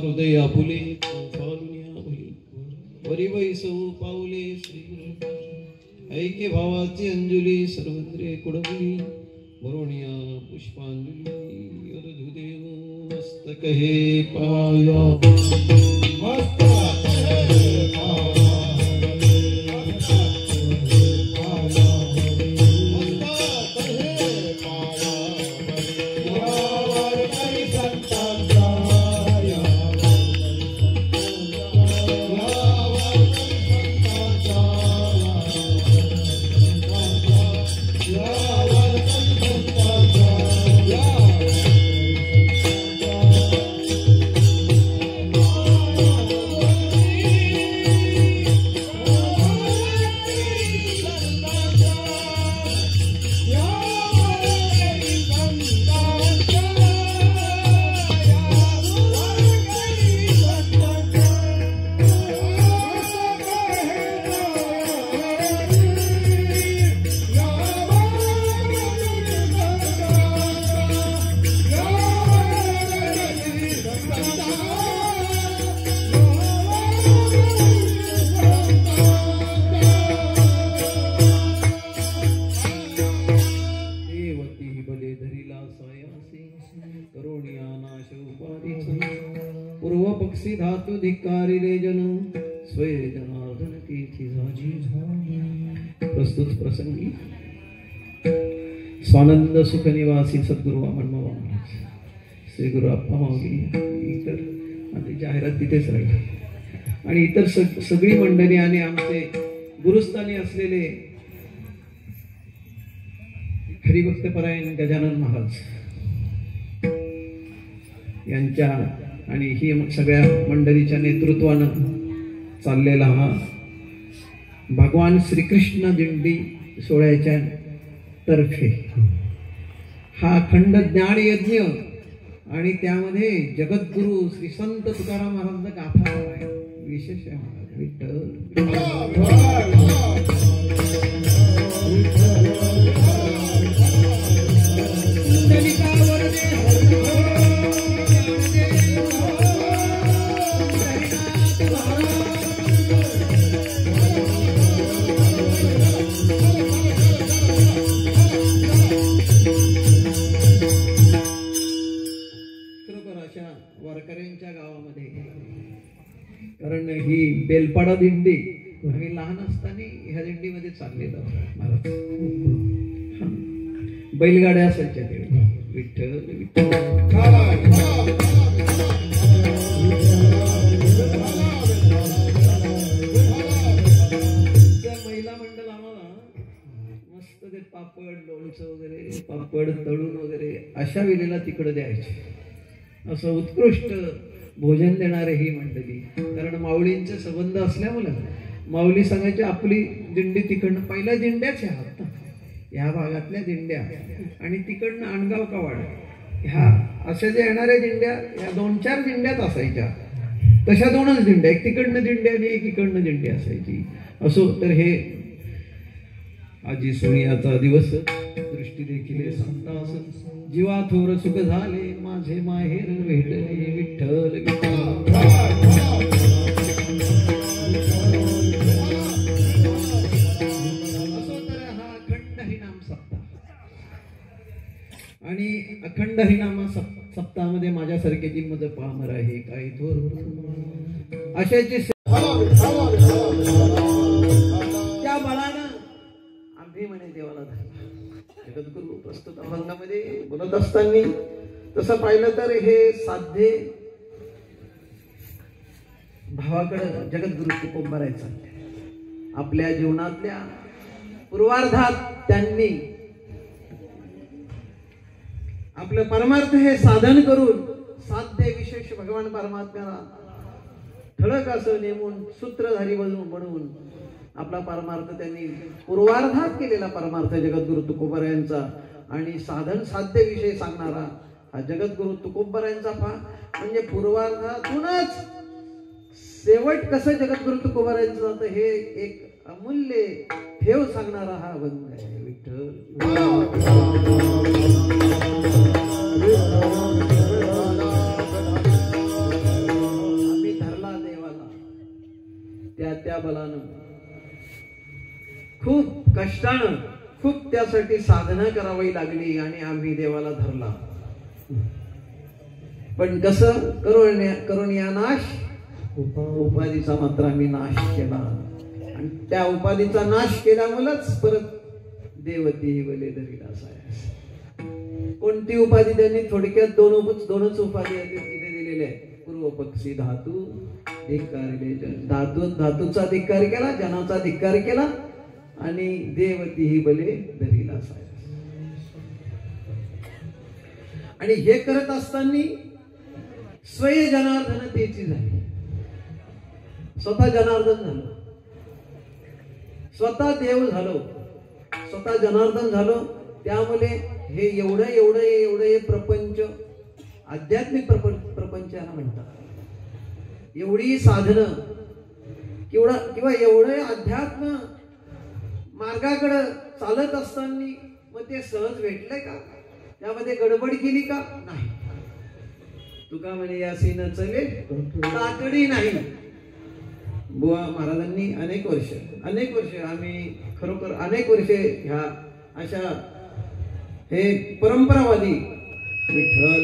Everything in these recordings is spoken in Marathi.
हृदय आपुले फालुनिया भुली वरी वैसव पाऊले श्री ऐके भावाची अंजुली सर्वद्रे कुडमुली वरुणिया पुष्पांजली अर्धुदेव मस्तक हे पाया धातु धिक्कारिले जनु स्वय जनार्दन की झाजी प्रस्तुत प्रसंगी स्वानंद सुख निवासी सद्गुरु वामन महाराज श्री गुरु अप्पा माऊली इतर आणि जाहिरात तिथेच राहील आणि इतर सगळी मंडळी आणि आमचे गुरुस्थानी असलेले हरिभक्तपरायण गजानन महाराज यांच्या आणि ही सगळ्या मंडळीच्या नेतृत्वानं चाललेला हा भगवान श्रीकृष्ण दिंडी सोहळ्याच्या तर्फे हा अखंड ज्ञान यज्ञ आणि त्यामध्ये जगद्गुरु श्री संत तुकाराम महाराजांचा गाथा आहे विशेष आहे महाराज विठ्ठल वारकऱ्यांच्या गावामध्ये कारण ही बेलपाडा दिंडी आम्ही लहान असताना ह्या दिंडीमध्ये चाललेलो महाराज बैलगाड्या असायच्या ते विठ्ठल विठ्ठल महिला मंडळ आम्हाला मस्त ते पापड लोणचं वगैरे पापड तळून वगैरे अशा वेळेला तिकडे द्यायचे असं उत्कृष्ट भोजन देणारे ही मंडळी कारण माऊलींचे संबंध असल्यामुळे माऊली सांगायची आपली दिंडी तिकडनं पहिल्या दिंड्याच ह्या ह्या भागातल्या दिंड्या आणि तिकडनं आणगाव कवाड ह्या अशा जे येणाऱ्या दिंड्या या 2-4 दिंड्यात असायच्या तशा 2च दिंड्या एक तिकडनं दिंडी आणि एक इकडनं दिंडी असायची असो तर हे आजी सोनियाचा दिवस दृष्टी देखील सांगता असं जीवा थोर सुख झाले माझे माहेर भेटले विठ्ठल असो तर हा अखंड हरिनाम सप्ताह आणि अखंड हरिनाम सप्ताहामध्ये माझ्यासारख्याची मज पामर आहे काही थोर अशाचे त्या बळानं आम्ही म्हणे देवाला जगद्गुरु प्रस्तुत अभंगामध्ये बोलत असताना तसं पाहिलं तर हे साध्ये भावाकडे जगद्गुरु तुकोबारायचा आपल्या जीवनातल्या पूर्वार्धात त्यांनी आपलं परमार्थ हे साधन करून साध्य विशेष भगवान परमात्म्याला ठळक असं नेमून सूत्रधारी बनवून आपला परमार्थ त्यांनी पूर्वार्धात केलेला परमार्थ जगद्गुरु तुकोबारायांचा आणि साधन साध्य विषय सांगणारा हा जगद्गुरु तुकोबारायांचा म्हणजे पूर्वार्धातूनच शेवट कसं जगद्गुरु तुकोबारायांचं जातं हे एक अमूल्य ठेव सांगणारा हा अभंग आहे विठ्ठल बलानं, खूप कष्टानं, खूप त्यासाठी साधना करावी लागली आणि आम्ही देवाला धरला. पण कसं करून या नाश उपाधीचा मात्र आम्ही नाश केला. आणि त्या उपाधीचा नाश केल्यामुळेच परत देवती बले धरिला सायास. कोणती उपाधी त्यांनी? थोडक्यात दोनच उपाधी तिथे दिलेल्या आहेत. पूर्व पक्षी धातू धिक्कारिले जन. धातूचा धिक्कार केला, जनाचा धिक्कार केला आणि देवती ही बले धरिला सायास. आणि हे करत असताना स्वय जनार्दन तेची झाली. स्वतः जनार्दन झालो, स्वतः देव झालो, स्वतः जनार्दन झालो. त्यामुळे हे एवढं प्रपंच, आध्यात्मिक प्रपंच याला म्हणतात. एवढी साधनं किंवा एवढं अध्यात्म मार्गाकडे चालत असताना मग ते सहज भेटलंय का? त्यामध्ये गडबड केली का? नाही. तुका म्हणे यासी न चले तातडी नाही. बुवा महाराजांनी अनेक वर्ष आम्ही खरोखर अनेक वर्षे ह्या अशा हे परंपरावादी विठ्ठल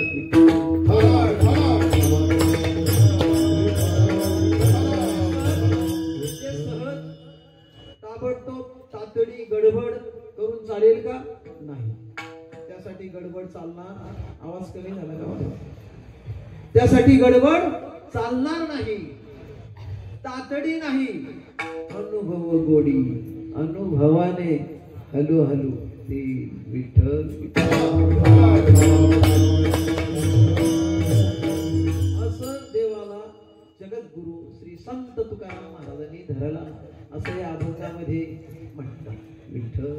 सहज ताबडतोब तातडी गडबड करून चालेल का? नाही. त्यासाठी गडबड चालणार. आवाज कमी झाला का? त्यासाठी गडबड चालणार नाही, तातडी नाही. अनुभव गोडी, अनुभवाने हलू हलू ती विठ्ठल. असं देवाला जगद्गुरु श्री संत तुकाराम महाराजांनी धरला असं या अभंगामध्ये म्हणतात. विठ्ठल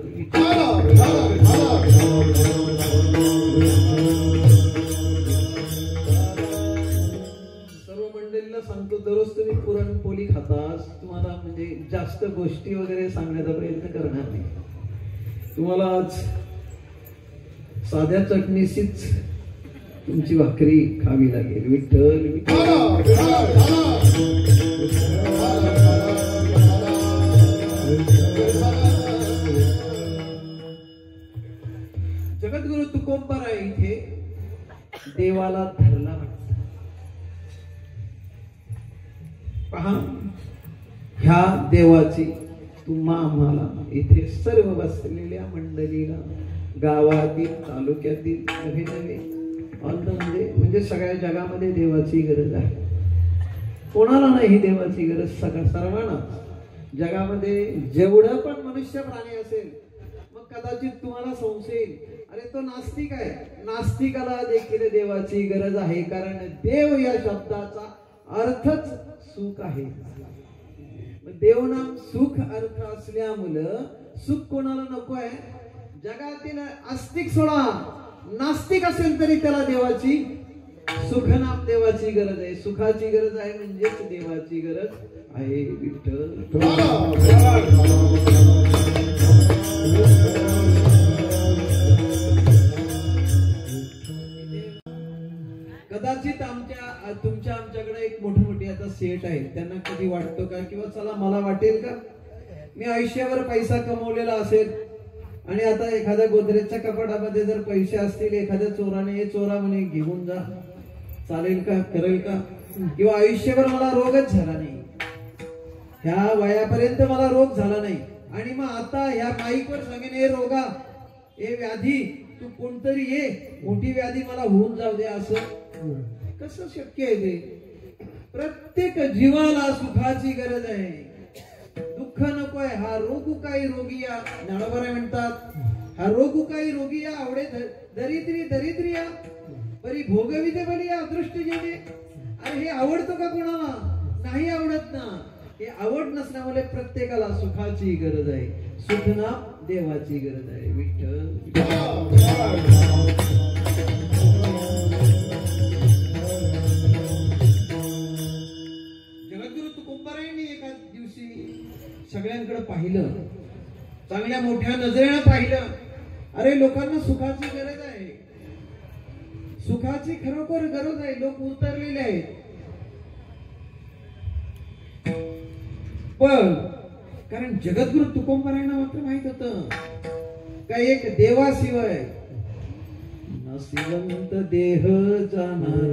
सांगतो. दररोज तुम्ही पुरणपोळी खातास. तुम्हाला म्हणजे जास्त गोष्टी वगैरे सांगण्याचा प्रयत्न करणार नाही. तुम्हाला आज साध्या चटणीशीच तुमची भाकरी खावी लागेल. विठ्ठल जगद्गुरु तुकोबाराय इथे देवाला धरला. पहा, ह्या देवाची तुम्हा आम्हाला इथे सर्व बसलेल्या मंडळीला, गावातील तालुक्यातील नवे म्हणजे सगळ्या जगामध्ये देवाची गरज आहे. कोणाला नाही देवाची गरज? सर्वांना. जगामध्ये जेवढं पण मनुष्य प्राणी असेल, मग कदाचित तुम्हाला संशय येईल, अरे तो नास्तिक आहे. नास्तिकाला देखील देवाची गरज आहे. कारण देव या शब्दाचा अर्थच सुख आहे. देवनाम सुख अर्थ असल्यामुळं सुख कोणाला नको आहे? जगातील आस्तिक सोडा, नास्तिक असेल तरी त्याला देवाची सुखनाम देवाची गरज आहे. सुखाची गरज आहे म्हणजेच देवाची गरज आहे. विठ्ठल कदाचित आमच्याकडे एक मोठी आता सेट आहे. त्यांना कधी वाटतं का किंवा चला मला वाटेल का मी आयुष्यावर पैसा कमवलेला असेल आणि आता एखाद्या गोदरेजच्या कपाटामध्ये जर पैसे असतील, एखाद्या चोराने हे चोरा म्हणे घेऊन जा, चालेल का? करेल का? किंवा आयुष्यभर मला रोगच झाला नाही, ह्या वयापर्यंत मला रोग झाला नाही आणि मग आता ह्या माईकवर सांगेन हे रोगा, हे व्याधी, तू कोणतरी ये, मोठी व्याधी मला होऊन जाऊ दे, असं कसं शक्य आहे? ते प्रत्येक जीवाला सुखाची गरज आहे. दुःख नकोय. हा रोगू काही रोगिया, ज्ञानोबा म्हणतात, हा रोगू काही रोगिया आवडे दरिद्रिया परी भोगविते बलिया अदृष्ट जेणे. अरे हे आवडतं का कोणाला? नाही आवडत ना. हे आवड नसल्यामुळे प्रत्येकाला सुखाची गरज आहे. सुखना देवाची गरज आहे. विठ्ठल जगद्गुरु तुकोबारायांनी एका दिवशी सगळ्यांकडे पाहिलं, चांगल्या मोठ्या नजरेनं पाहिलं. अरे लोकांना सुखाची गरज आहे, सुखाची खरोखर गरज आहे. लोक उतरलेले आहेत. पण कारण जगद्गुरु तुकोबरायांना मात्र माहित होतं का एक देवाशिवाय नसिवंत देह जाणार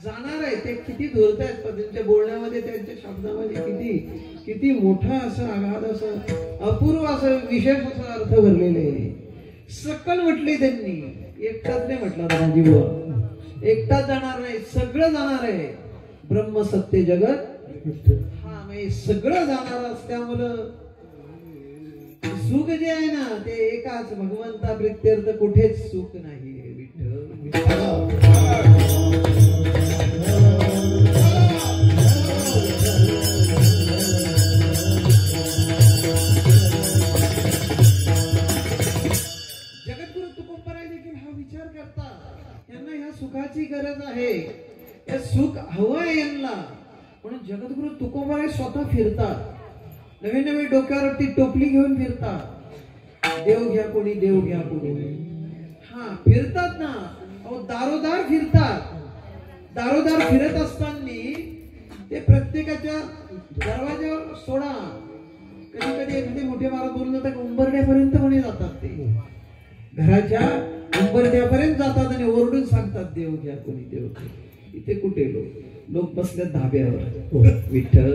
जाणार आहे ते किती धुरत आहेत त्यांच्या बोलण्यामध्ये त्यांच्या शब्दामध्ये किती किती मोठा असं आघात असं अपूर्व असं विशेष असा अर्थ भरलेले आहे. सकल म्हटले त्यांनी, एकटाच नाही म्हटला राजीव, एकटाच जाणार नाही, सगळं जाणार आहे. ब्रह्म सत्य जगत हा म्हणजे सगळं जाणार असल्यामुळं सुख जे आहे ना ते एकाच भगवंता प्रित्यर्थ कुठेच सुख नाही. जगद्गुरु तुकोबराय देखील हा विचार करतात यांना ह्या सुखाची गरज आहे, हे सुख हवं आहे यांना. म्हणून जगद्गुरु तुकोबराय स्वतः फिरतात, नवीन नवीन डोक्यावरती टोपली घेऊन फिरतात. देव घ्या कोणी, देव घ्या कोणी. हा फिरतात ना, अहो दारोदार फिरतात. दारोदार फिरत असताना ते प्रत्येकाच्या दरवाजावर सोडा. कधी कधी एखादी मोठे महाराज बोलून जातात उंबरड्यापर्यंत म्हणे जातात, ते घराच्या उंबरड्यापर्यंत जातात आणि ओरडून सांगतात देव घ्या कोणी, देव घ्या. इथे कुठे लोक बसल्यात धाब्यावर, विठ्ठल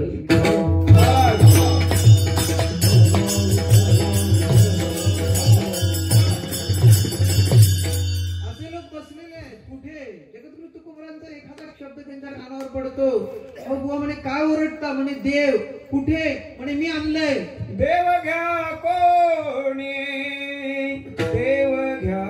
पडतो. बुवा म्हणे काय ओरडता, म्हणे देव कुठे, म्हणे मी आणलंय. देव घ्या कोणी, देव घ्या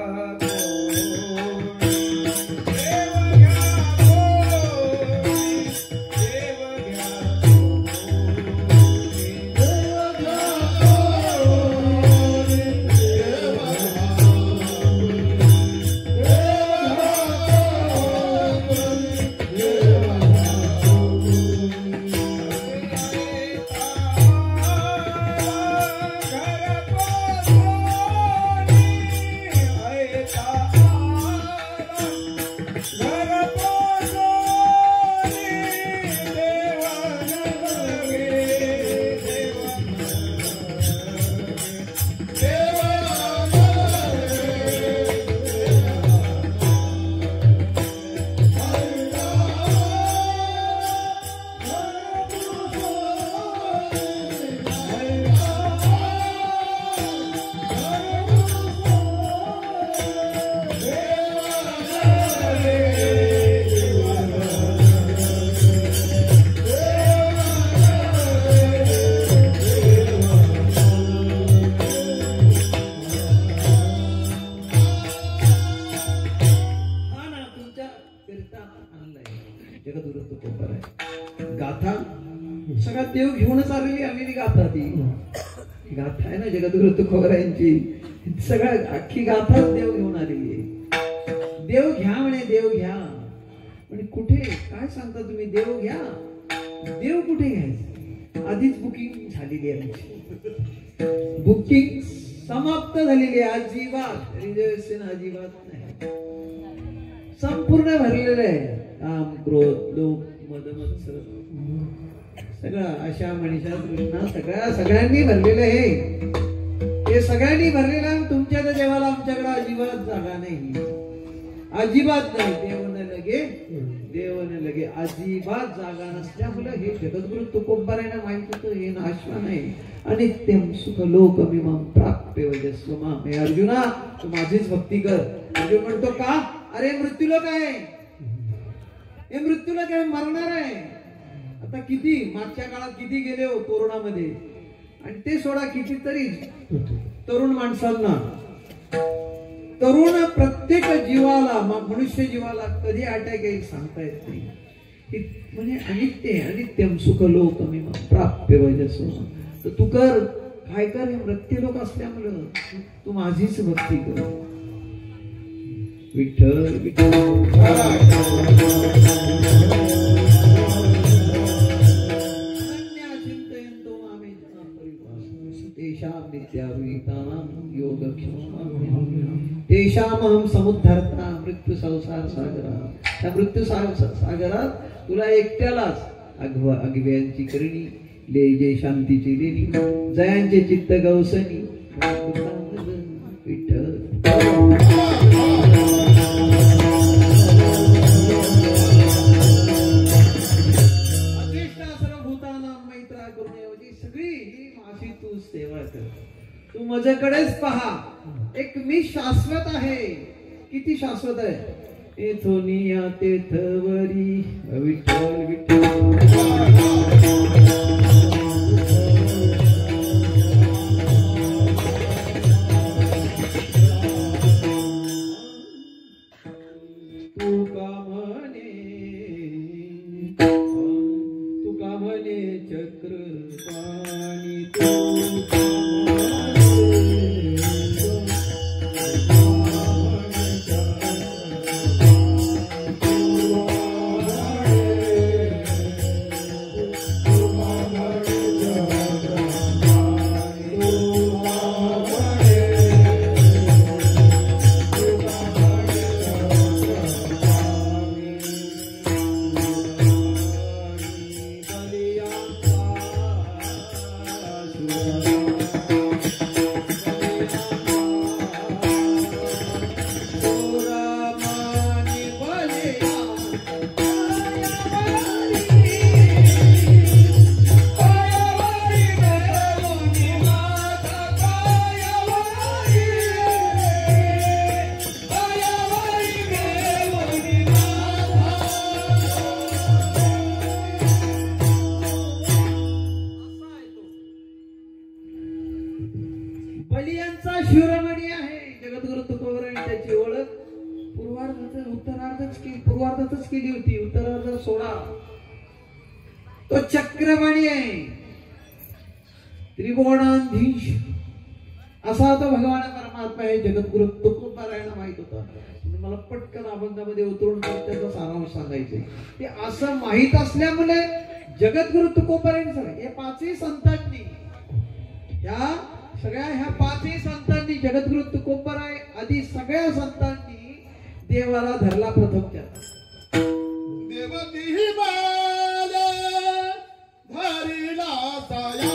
सगळ्यात देव घेऊनच आलेली गाथा, ती गाथा आहे ना जगद्गुरु तुकोबरायांची, सगळ्या अख्खी गाथाच देव घेऊन आलेली आहे. देव घ्या म्हणे, देव घ्या म्हणे. कुठे काय सांगता तुम्ही, देव घ्या, देव कुठे घ्यायचं? आधीच बुकिंग झालेली आहे, बुकिंग समाप्त झालेली आहे. अजिबात रिझर्वेशन अजिबात नाही, संपूर्ण भरलेलं आहे. काम क्रोध लोभ मद मत्सर सगळं आशा मनीषा तृष्णा सगळ्यांनी भरलेलं आहे. हे सगळ्यांनी भरलेलं आहे. तुमच्या त्या देवाला आमच्याकडे अजिबात जागा नाही, अजिबात नाही. देव न लगे अजिबात जागा नसल्यामुळे हे जगद्गुरु तुकोबरायांना माहित होतं हे नाशवान आहे. अनित्यम सुख लोकमिमं प्राप्य वजस्वमा. हे अर्जुना तू माझीच भक्ती कर. अर्जुन म्हणतो का, अरे मृत्यूलोक आहे, हे मृत्यूलोक आहे, मरणार आहे. आता किती मागच्या काळात किती गेले हो कोरोनामध्ये, आणि ते सोडा कितीतरी तरुण माणसांना, तरुण प्रत्येक जीवाला मनुष्य जीवाला कधी अटॅक येईल सांगता येत नाही. म्हणजे अनित्य अनित्यम सुख लोकमिमं प्राप्य वजस्वमा. तर तू कर काय कर, हे मृत्यू लोक असल्यामुळं तू माझीच भक्ती कर. विठ्ठल विठ्ठल चिंतयन्तो मामेव तेषां नित्यावितानां योगक्षेमं तेषामहं समुद्धर्ता मृत्यू संसार सागरात. त्या मृत्यू सागरात तुला एकट्यालाच अगव्यांची करणी, ले शांतीची देणी, जयांचे चित्त गवसनी. विठ्ठल अकृष्णा सर्वभूतानां मैत्रा करुणेवजी, सगळी माझी तू सेवा कर. तू माझ्याकडेच पहा. एक मी शाश्वत आहे. किती शाश्वत आहे? एथोनिया तेथवरी. विठ्ठल विठ्ठल बलियांचा शिरोमणी आहे जगद्गुरु तुकोबराय. त्याची ओळख पूर्वार्धातच केली होती. उत्तरार्ध सोडा. तो चक्रमणी आहे. त्रिभुवनाधीश असा तो भगवान परमात्मा आहे. जगद्गुरु तुकोबरायांना माहित होता. मला पटकन अभंगामध्ये उतरून त्याचा सारांश सांगायचे. ते असं माहित असल्यामुळे जगद्गुरु तुकोबरायांचं हे पाचही संतांनी, ह्या पाचही संतांनी, जगद्गुरु तुकोबराय आदी सगळ्या संतांनी देवाला धरला प्रथम. त्याला देवती बाला धरिला साया.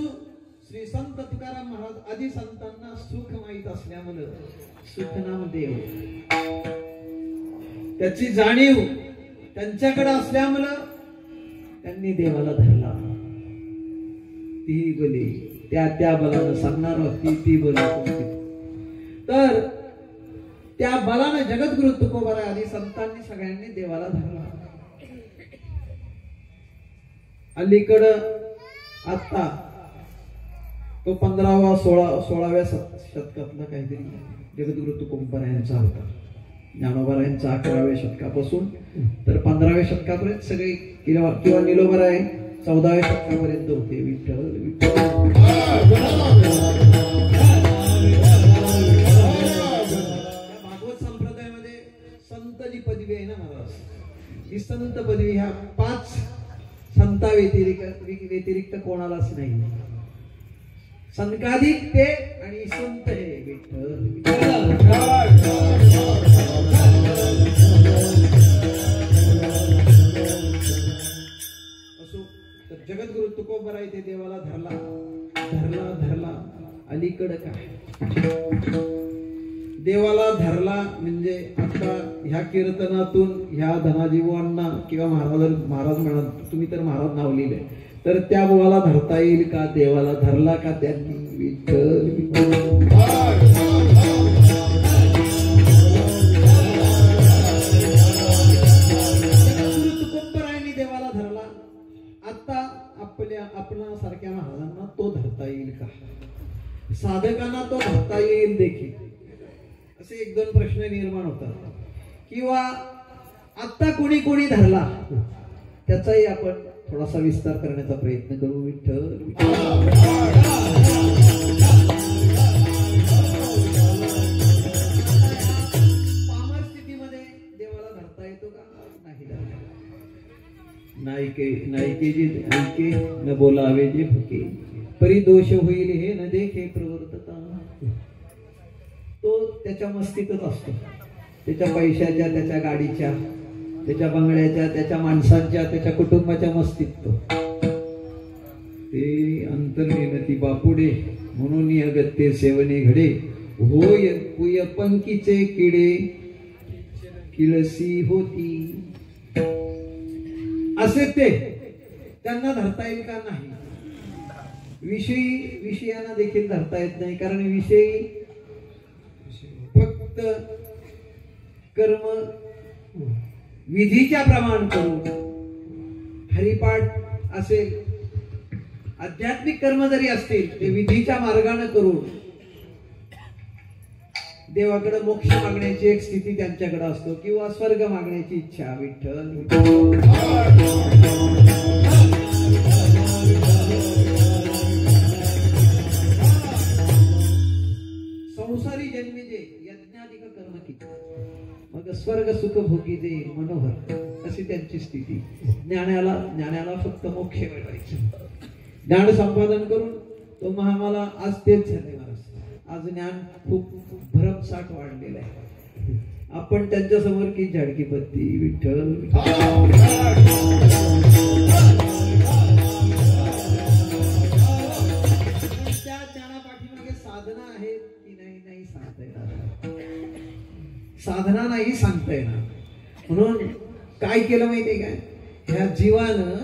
श्री संत तुकाराम महाराज आदी संतांना सुख माहित असल्यामुळे सुखनाम देव त्याची जाणीव त्यांच्याकडे असल्यामुळे त्यांनी देवाला धरला. ती बली त्या बलानं सांगणार ती बल तर त्या बलानं जगद्गुरु तुकोबाराय आदी संतांनी सगळ्यांनी देवाला धरला. अलीकडं आता तो 15व्या 16व्या शतकातला काहीतरी जगद्गुरु तुकोबारायांचा होता. ज्ञानोबारायांचा 11व्या शतकापासून तर 15व्या शतकापर्यंत सगळे किंवा निलोबाराय 14व्या शतकापर्यंत होते. विठ्ठल भागवत संप्रदायामध्ये संत जी पदवी आहे ना महाराज, ही संत पदवी ह्या 5 संता व्यतिरिक्त कोणालाच नाही. संकाधिक ते आणि संत हे विठ्ठल. असो तर जगद्गुरु तुकोबाराय ते देवाला धरला. अलीकडं काय देवाला धरला म्हणजे आता ह्या कीर्तनातून ह्या धनाजीवांना किंवा महाराज म्हणा, तुम्ही तर महाराज नाव लिहिले, तर त्या बोवाला धरता येईल का? देवाला धरला का त्यांनी? विठ्ठल तुकोबारायांनी देवाला धरला. आता आपल्या सारख्या महाराजांना तो धरता येईल का? साधकांना तो धरता येईल देखील असे 1-2 प्रश्न निर्माण होतात. किंवा आता कोणी धरला त्याचाही आपण थोडासा विस्तार करण्याचा प्रयत्न करू. विठ्ठल पामर स्थितीमध्ये देवाला धरता येतो का? नाही. नायके जी ऐके न बोलावे जे भुके, परी दोष होईल हे न देखे प्रवर्तता. तो त्याच्या मस्तीतच असतो. त्याच्या पैशाच्या, त्याच्या गाडीच्या, त्याच्या बंगल्याच्या, त्याच्या माणसांच्या, त्याच्या कुटुंबाच्या मस्तीत तो. ते अंतर्निनती बापुडे म्हणून अगत्य सेवने घडे, होय कुय पंकीचे किडे किळसी होती. असे ते त्यांना धरता येईल का? नाही. विषयांना देखील धरता येत नाही, कारण विषयी फक्त कर्म विधीच्या प्रमाण करून हरिपाठ असेल, आध्यात्मिक कर्म जरी असतील ते विधीच्या मार्गाने करून देवाकडे मोक्ष मागण्याची एक स्थिती त्यांच्याकडे असतो किंवा स्वर्ग मागण्याची इच्छा. विठ्ठल संसारी जन्मी जे यज्ञाधिक कर्म किती, मग स्वर्ग सुख भोगी जे मनोहर, अशी त्यांची स्थिती. ज्ञानाला फक्त मोक्ष मिळवायचे. ज्ञान संपादन करून तो महामाला आज तेच झाले महाराज. आज ज्ञान खूप भरमसाठ वाढलेलं आहे. आपण त्यांच्या समोर की झाडकी पत्ती. विठ्ठल त्या ज्ञानापाठीमागे साधना आहे की नाही सांगता येणार. साधना नाही सांगता येणार. म्हणून काय केलं माहितीये काय? ह्या जीवानं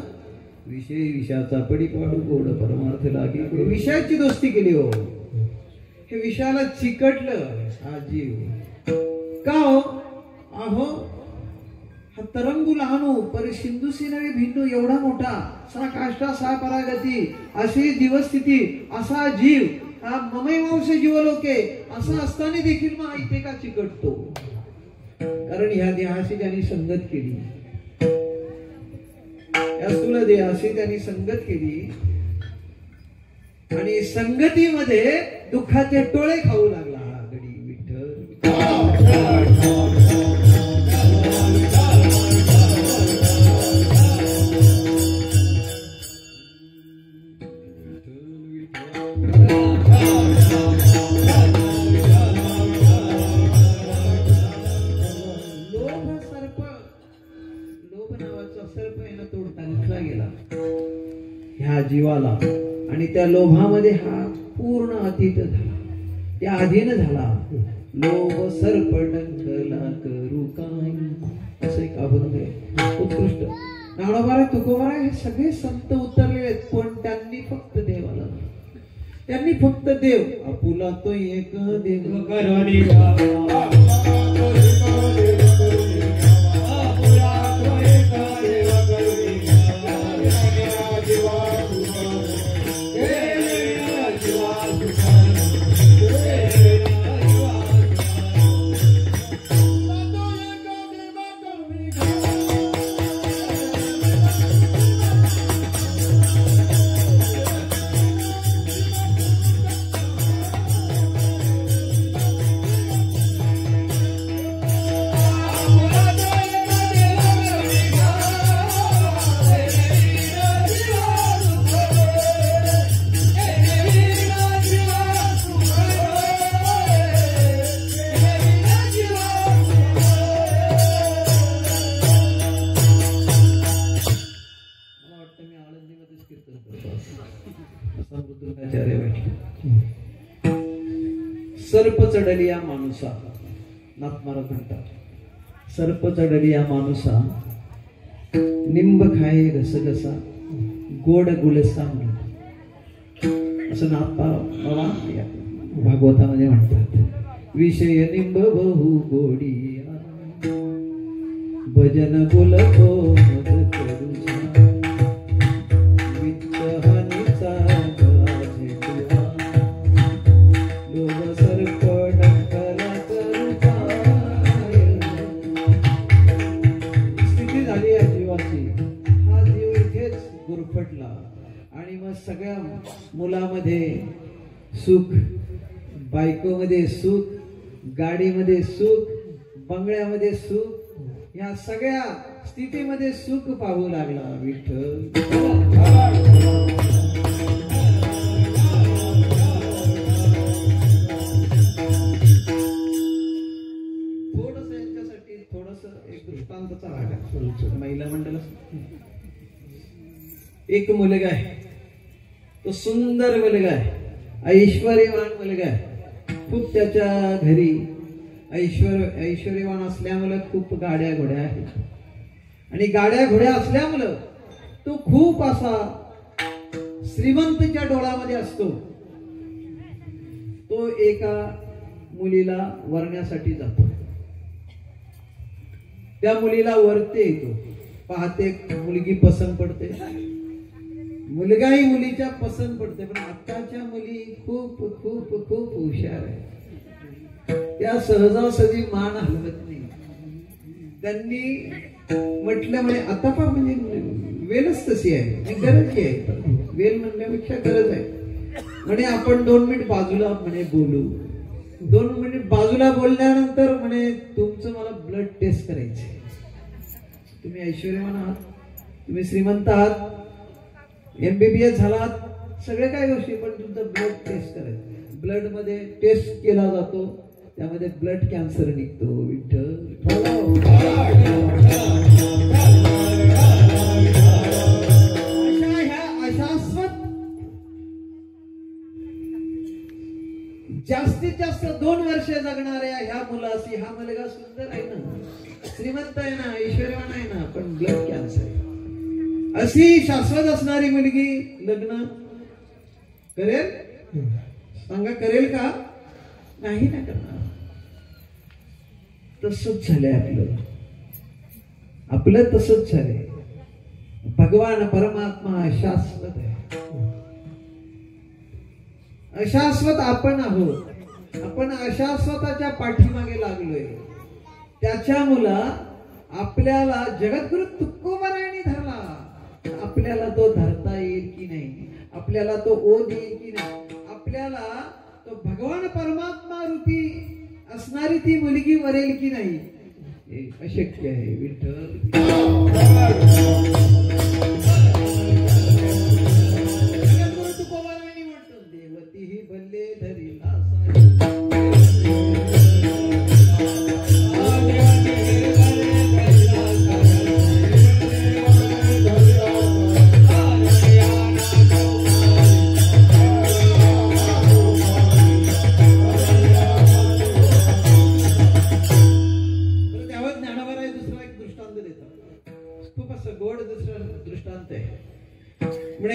विषयाचा पडी पाडू गोड परमार्थ लागी, विषयाची दोस्ती केली. हो, हे विषयाला चिकटलं हा जीव. का हो? अहो हा तरंगू लहानू पर सिंधुसी नवे भिन्नू, एवढा मोठा सा काष्टा सा परागती अशी जीवस्थिती, असा जीव हा ममई मांस जीवलोके असा असताना देखील मग इथे का चिकटतो? कारण ह्या देहाशी त्यांनी संगत केली, या स्थूल देहाशी त्यांनी संगत केली आणि संगतीमध्ये दुःखाचे टोळे खाऊ लागला हा गडी. विठ्ठल लोभ नावाचा सर्प आहे ना, तो टांगला गेला ह्या जीवाला आणि त्या त्या लोभामध्ये हा पूर्ण अतीत झाला, त्या अधीन झाला. लोभ सर्प डंकला करू काय, असं एक अभंग आहे उत्कृष्ट. ज्ञानोबा तुकोबा हे सगळे संत उतरलेले आहेत, पण त्यांनी फक्त देवाला, त्यांनी फक्त देव आपुला तो एक देव करुणी सर्प चढली या माणूसा, नाथ महाराज म्हणतात, सर्प चढली या माणूसा, निंब खाये घसघसा, गोड गुलसा म्हणून, असं नाथ बाबा भागवतामध्ये म्हणतात. विषय निंब बहु गोडी, भजन बोलतो मद करूचा, वित्त हानीचा झेंडुआ, लोभ सर्प डंकला करूचा. स्थिती झाली या जीवाची, हा जीव इथेच गुरफटला आणि मग सगळ्या मुलामध्ये सुख, बायकोमध्ये सुख, गाडीमध्ये सुख, बंगल्यामध्ये सुख, या सगळ्या स्थितीमध्ये सुख पाहू लागला विठ्ठल. थोडस यांच्यासाठी थोडस एक दृष्टांताचा भाग आहे. महिला मंडळ, एक मुलगा आहे, तो सुंदर मुलगा आहे, ऐश्वर्यवान मुलगा आहे. खूप त्याच्या घरी ऐश्वर्यवान असल्यामुळे खूप गाड्या घोड्या आहेत, आणि गाड्या घोड्या असल्यामुळं तो खूप असा श्रीमंतच्या डोळ्यामध्ये असतो. तो एका मुलीला वरण्यासाठी जातो, त्या मुलीला वरते येतो, पाहते मुलगी पसंत पडते, मुलगाही मुलीच्या पसंत पडते. पण आताच्या मुली खूप खूप खूप हुशार आहे, त्या सहजासहजी मान हलवत नाही. त्यांनी म्हटलं म्हणे आता पण म्हणजे वेलच तशी आहे, गरज आहे, वेल म्हणण्यापेक्षा गरज आहे म्हणे. आपण 2 मिनिट बाजूला म्हणे बोलू. 2 मिनिट बाजूला बोलल्यानंतर म्हणे तुमचं मला ब्लड टेस्ट करायचे. तुम्ही ऐश्वर्यवान आहात, तुम्ही श्रीमंत आहात, MBBS झालात, सगळे काय गोष्टी, पण तुमचं ब्लड टेस्ट करायचं. ब्लड मध्ये टेस्ट केला जातो, त्यामध्ये ब्लड कॅन्सर निघतो. विठ्ठल अशाश्वत जास्तीत जास्त 2 वर्ष जगणाऱ्या ह्या मुलाशी हा मुलगा सुंदर आहे ना, श्रीमंत आहे ना, ऐश्वर्यवान आहे ना, पण ब्लड कॅन्सर आहे. अशी शाश्वत असणारी मुलगी लग्न करेल? सांगा, करेल का? नाही ना करणार. तसंच झालंय आपलं तसंच झालंय. भगवान परमात्मा शाश्वत आहे, अशाश्वत आपण आहोत. आपण अशाश्वताच्या पाठीमागे लागलोय. त्याच्या मुला आपल्याला जगद्गुरु तुकोबारायांनी धरला, आपल्याला तो धरता येईल की नाही, आपल्याला तो ओढ येईल की नाही, आपल्याला तो भगवान परमात्मा रूपी असणारी ती मुलगी वरेल की नाही, हे अशक्य आहे. विठ्ठल तुकोबारायांनी म्हणतो, देवती ही बल्ले धरीला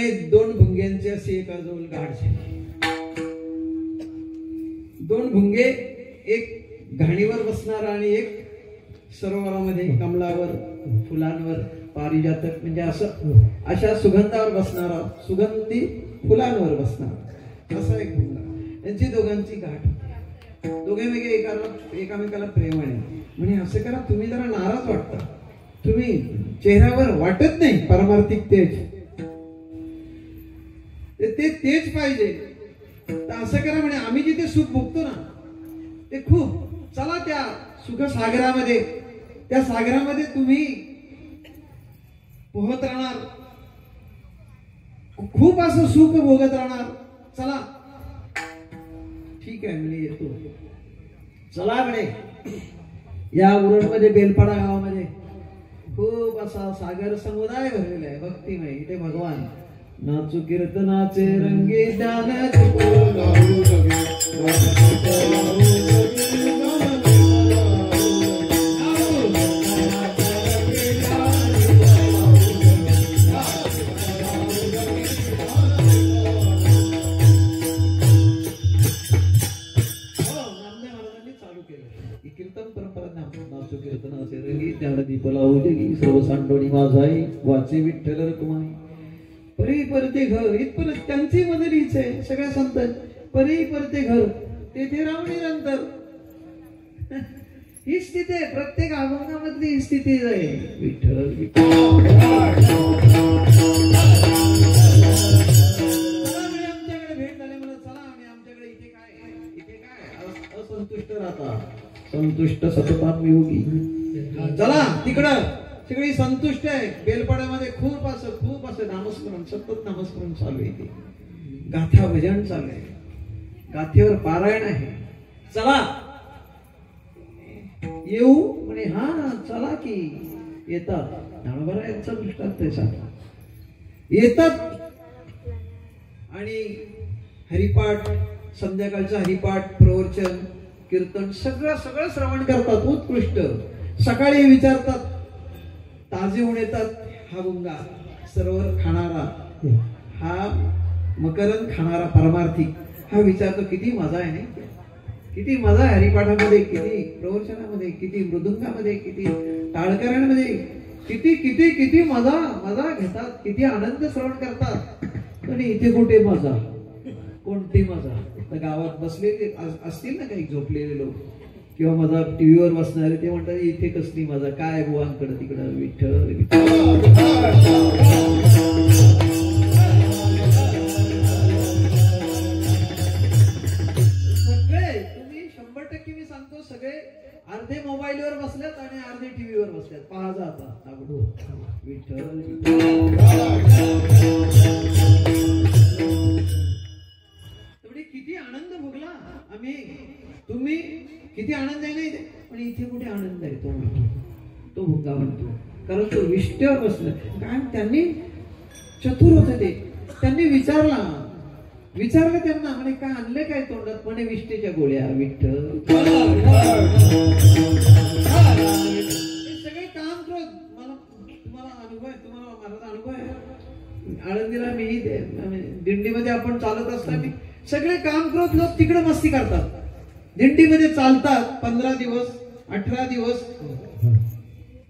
म्हणे 2 भुंग्यांची अशी एकाजवळ गाठ झाली. 2 भुंगे, एक घाणीवर बसणारा आणि एक सरोवरामध्ये कमलावर, फुलांवर, पारिजातक म्हणजे अशा सुगंधावर बसणारा, सुगंधी फुलांवर बसणारा असा एक भुंगा. यांची दोघांची गाठ. दोघे वेगळे एकामेकाला प्रेमाने म्हणे असं करा, तुम्ही जरा नाराज वाटता, तुम्ही चेहऱ्यावर वाटत नाही पारमार्थिक तेज, ते तेज पाहिजे. तर असं करा म्हणे, आम्ही जिथे सुख भोगतो ना ते खूप, चला त्या सुख सागरामध्ये, त्या सागरामध्ये तुम्ही पोहत राहणार, खूप असं सुख भोगत राहणार. चला ठीक आहे म्हणे, येतो. चला म्हणे, या उरणमध्ये बेलपाडा गावामध्ये खूप असा सागर समुदाय भरलेला आहे भक्तिमय. इथे भगवान नाचू कीर्तनाचे रंगी ज्ञान सर्व सांडोणी माझाई वाचे विठ्ठल रखुमाई. परी परते घर इथपर्यंत त्यांची मदरीच आहे. सगळ्या संत परी परते घर तेथे राहून निरंतर. ही स्थिती आहे, प्रत्येक अभंगामधली ही स्थिती आहे. विठ्ठल आमच्याकडे भेट झाली म्हणून चला आम्ही आमच्याकडे इथे काय असंतुष्ट राहता, संतुष्ट सतपाम योगी. चला तिकडं सगळी संतुष्ट आहे. बेलपाड्यामध्ये खूप असं नामस्मरण, सतत नामस्मरण चालू आहे. गाथा भजन चालू आहे, गाथेवर पारायण आहे. चला येऊ म्हणे. हा चला की. येतात. ज्ञानोबा यांचा दृष्टांत येतात आणि हरिपाठ, संध्याकाळचा हरिपाठ, प्रवचन, कीर्तन सगळं श्रवण करतात. उत्कृष्ट. सकाळी विचारतात, ताजे होऊन येतात. हा भुंगा सरोवर खाणारा, हा मकरंद खाणारा पारमार्थिक, हा विचारतो किती मजा आहे नाही, किती मजा आहे हरिपाठामध्ये, किती प्रवचनामध्ये, किती मृदुंगामध्ये, किती टाळकऱ्यांमध्ये, किती किती किती मजा घेतात, किती आनंद श्रवण करतात. पण इथे कुठे मजा, कोणती मजा. तर गावात बसलेले असतील ना काही झोपलेले लोक किंवा माझा टीव्हीवर बसणारे, ते म्हणतात इथे कसली मजा, काय बुवांकडे तिकडं विठ्ठल. सगळे तुम्ही 100% मी सांगतो, सगळे अर्धे मोबाईलवर बसल्यात आणि अर्धे टीव्हीवर बसल्यात. पहा जाता विठ्ठल. किती आनंद भोगला आम्ही, तुम्ही किती आनंद आहे नाही, पण इथे कुठे आनंद आहे. तो भुंगा म्हणतो, कारण तो विष्टेवर बसला. कारण त्यांनी चतुर होते ते, त्यांनी विचारलं त्यांना म्हणे काय आणले काय तोंडात. म्हणे विष्टेच्या गोळ्या. विठ्ठल सगळे काम क्रोध. तुम्हाला अनुभव आहे, तुम्हाला माझा अनुभव आहे. आळंदीला मी दिंडीमध्ये आपण चालत असताना सगळे काम क्रोध लोक तिकडे मस्ती करतात. दिंडीमध्ये चालतात 15 दिवस 18 दिवस,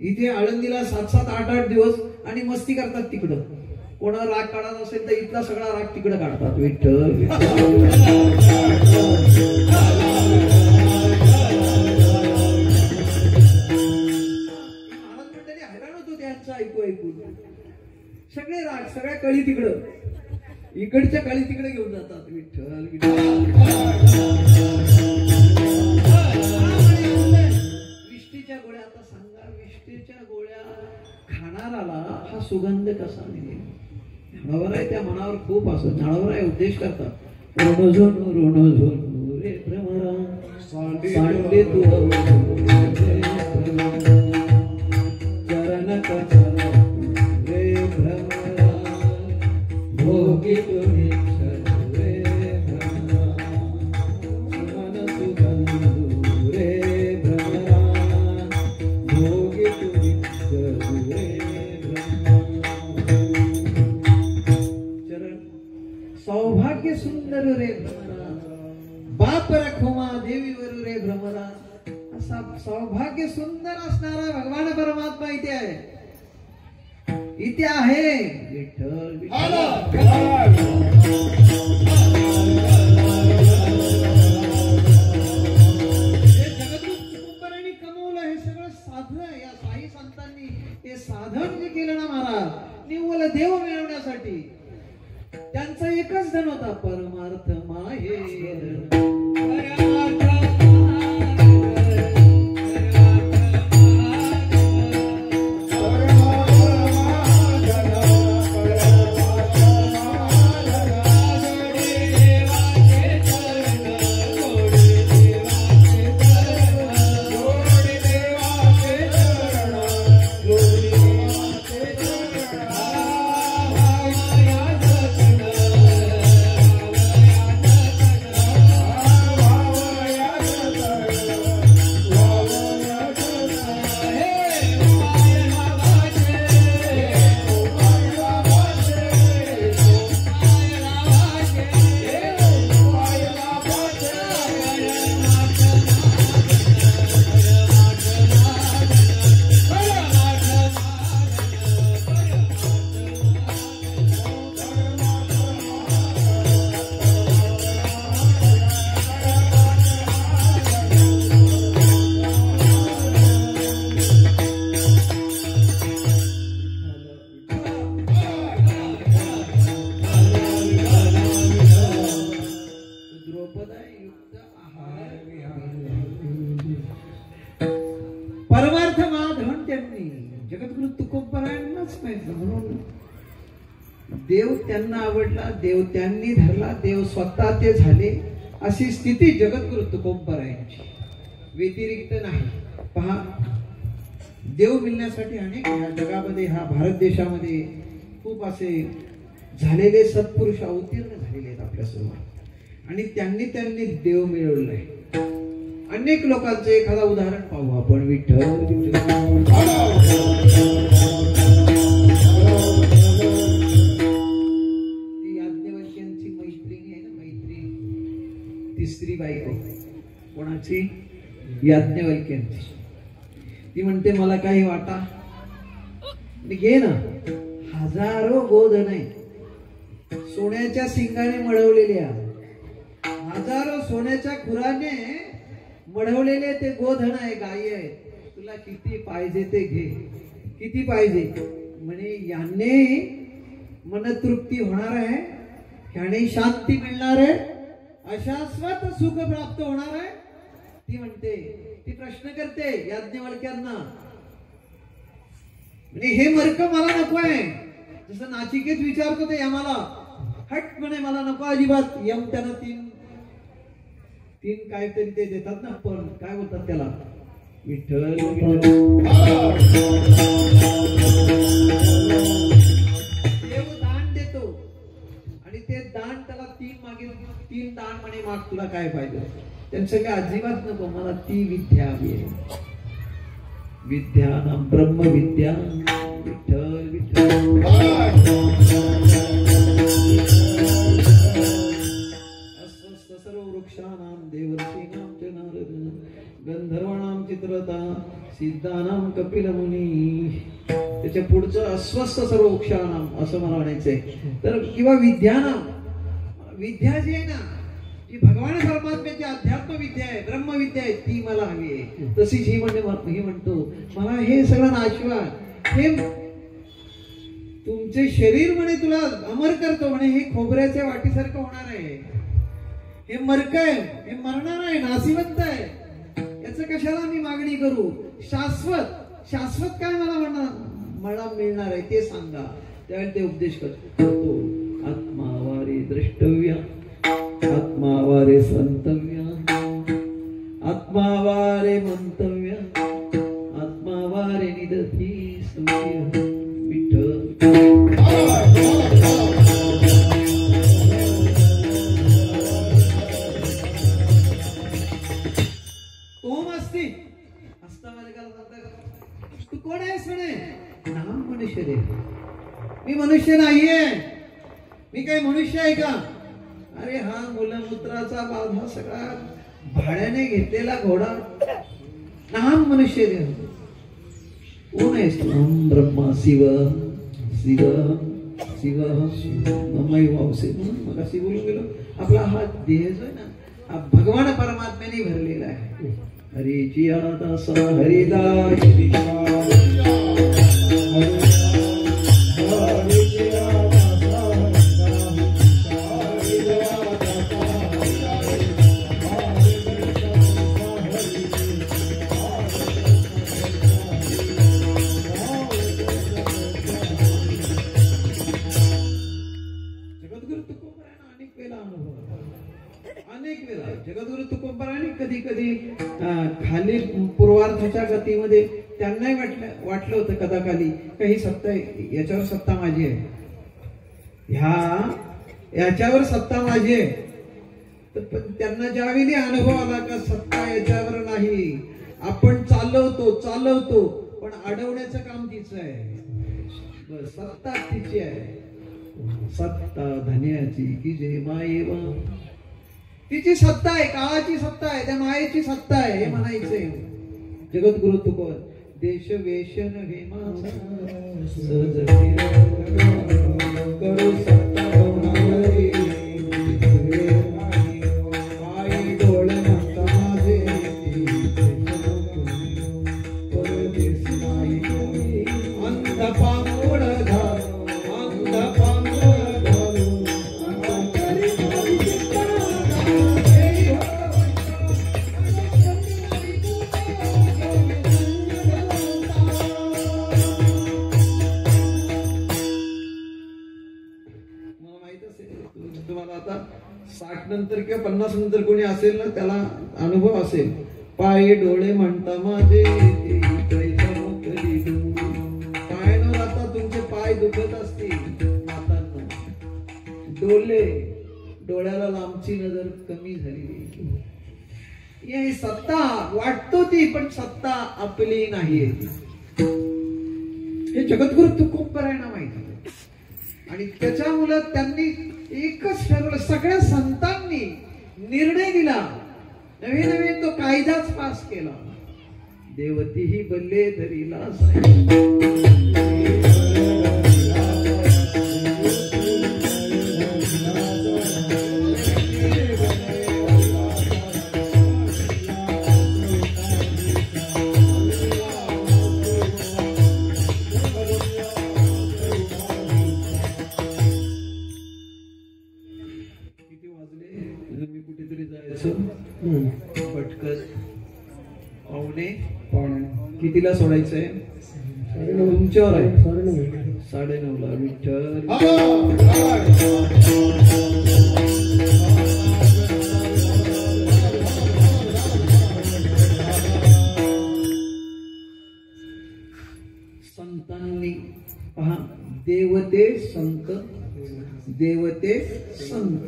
इथे आळंदीला 7-7 8-8 दिवस आणि मस्ती करतात तिकडं. कोणा राग काढत असेल तर इथला सगळा राग तिकडे काढतात. विठ्ठल महाराज मंडळी हैराण होतो त्यांचं ऐकून. सगळे राग, सगळ्या कळी तिकडं, इकडच्या काळी तिकडे घेऊन जातात. विठ्ठल विष्टीच्या गोळ्या. आता सांगा, विष्टीच्या गोळ्या खाणाराला हा सुगंध कसा मिळेल. ज्ञानोबा आहे त्या मनावर खूप असं. ज्ञानोबा आहे उद्देश करतात. ऋण रे भ्रमरा सांडे तू चरण कचर रे भ्रमरा भोगी तुम्ही रे भ्रमरा मन सुगंधू रे भ्रमरा भोगी तुम्ही रे भ्रमरा. सौभाग्य सुंदर रे भ्रमरा, बाप रखोमा देवीवर रे भ्रमरा. असा सौभाग्य सुंदर असणारा भगवान परमात्मा इथे आहे. इथे आहे विठ्ठल जगद्गुरुपरांनी कमवलं हे सगळं साधन. या साई संतांनी हे साधन जे केलं ना महाराज निव्वळ देव मिळवण्यासाठी, त्यांचा एकच धन होता परमार्थ माहेर. परमार्थ माधवन त्यांनी जगद्गुरु तुकोबरायांनाच माहिती. म्हणून देव त्यांना आवडला, देव त्यांनी धरला, देव स्वतः ते झाले, अशी स्थिती जगद्गुरु तुकोबरायांची. व्यतिरिक्त नाही. पहा, देव मिळण्यासाठी अनेक ह्या जगामध्ये, ह्या भारत देशामध्ये खूप असे झालेले सत्पुरुष अवतीर्ण झालेले आहेत आपल्यासमोर, आणि त्यांनी देव मिळवलाय. अनेक लोकांचं एखादा उदाहरण पाहू आपण. विठ्ठल याज्ञवल्क्यांची मैत्रिणी आहे ना, मैत्री, तिसरी बायको कोणाची? याज्ञवल्क्यांची. ती म्हणते मला काही वाटा घे ना. हजारो गोधन आहे, सोन्याच्या शिंगाने मळवलेल्या, हजारो सोन्याच्या खुराने मढवलेले ते गोधन आहे, गायी आहे. तुला किती पाहिजे ते घे. किती पाहिजे म्हणे? याने मनतृप्ती होणार आहे, ह्याने शांती मिळणार आहे, अशाश्वत सुख प्राप्त होणार आहे. ती म्हणते, ती प्रश्न करते याज्ञवल्क्यांना, म्हणजे हे मर्क मला नको आहे. जसं नाचिकेत विचारतो ते यमाला, हट म्हणे मला नको अजिबात. यम त्यांना तीन काहीतरी ते देतात ना, पण काय बोलतात त्याला? विठ्ठल. देव दान देतो, आणि ते दान त्याला तीन दान म्हणे, माग तुला काय पाहिजे? त्यांचं काय अजिबात नको, मला ती विद्या हवी आहे. विद्या नाम ब्रह्मविद्या. विठ्ठल विठ्ठल. सर्व वृक्षाणाम देवर्षीणाम च नारद, गंधर्वाणाम चित्रता, सिद्धानाम कपिल मुनी. त्याच्या पुढचं अस्वस्थ सर्व वृक्षाणाम असं मला म्हणायचंय. तर किंवा विद्यानाम, विद्या जी आहे ना, जी भगवान परमात्म्याची अध्यात्म विद्या आहे, ब्रह्मविद्या आहे, ती मला हवी आहे. तशीच ही म्हणतो मला हे सगळं नाशिवा, हे तुमचे शरीर म्हणे तुला अमर करतो म्हणे, हे खोबऱ्याच्या वाटीसारखं होणार आहे, हे मरक आहे, हे मरणार आहे, नाशिवंत आहे, याच कशाला मी मागणी करू? शाश्वत काय मला मिळणार आहे ते सांगा. त्यावेळी ते उपदेश करतो. आत्मावारे द्रष्टव्य, आत्मावारे संतव्य, आत्मावारे मंतव्य, आत्मावारे निदती सूर्य. विठ्ठल. तू कोण आहेस म्हणे? नाम मनुष्य दे. मी मनुष्य नाहीये. मी काही मनुष्य आहे का? अरे हा मूलमूत्राचा बाधा सगळा भाड्याने घेतलेला घोडा लहान मनुष्य देव कोण आहेस तू? ब्रह्मा शिव शिव शिव मम्माई वावसे म्हणून मग अशी बोलून गेलो. आपला हा देह जो आहे ना हा भगवान परमात्म्याने भरलेला आहे. हरीची दासा हरिदास जगद्गुरु तुकोबारांनी कधी कधी खाली पूर्वार्थाच्या गतीमध्ये त्यांनाही वाटलं होतं कदाकाली काही सत्ता याच्यावर सत्ता माझी आहे, याच्यावर सत्ता माझी आहे. तर त्यांना ज्यावेळी अनुभव आला का सत्ता याच्यावर नाही, आपण चालवतो पण अडवण्याचं काम तिचं आहे. बस सत्ता तिची आहे. सत्ता धन्याची की जे मायेवा तिची सत्ता आहे, काळाची सत्ता आहे, त्या मायेची सत्ता आहे हे म्हणायचंय. जगद्गुरु तुकोबर देश वेशन हे सहज करू सत्ता आई डोळे म्हणता माझे अंध पांगोळ तुम्हाला आता 60 नंतर किंवा 50 नंतर कोणी असेल ना त्याला अनुभव असेल. पाय डोळे म्हणता माझे पायानं आता तुमचे पाय दुखत असतील मातांना, डोळ्याला लांबची नजर कमी झाली. ही सत्ता वाटतो ती पण सत्ता आपली नाहीये. हे जगद्गुरु तुकोबारांना माहिती आणि त्याच्यामुळे त्यांनी एकच ठरवलं. सगळ्या संतांनी निर्णय दिला, नवीन तो कायदाच पास केला. देवतीही बल्ले धरीला पटकन पावणे कितीला सोडायचंय? 9:30 तुमच्यावर आहे. 9:30ला विठ्ठल संतांनी पहा देवते संत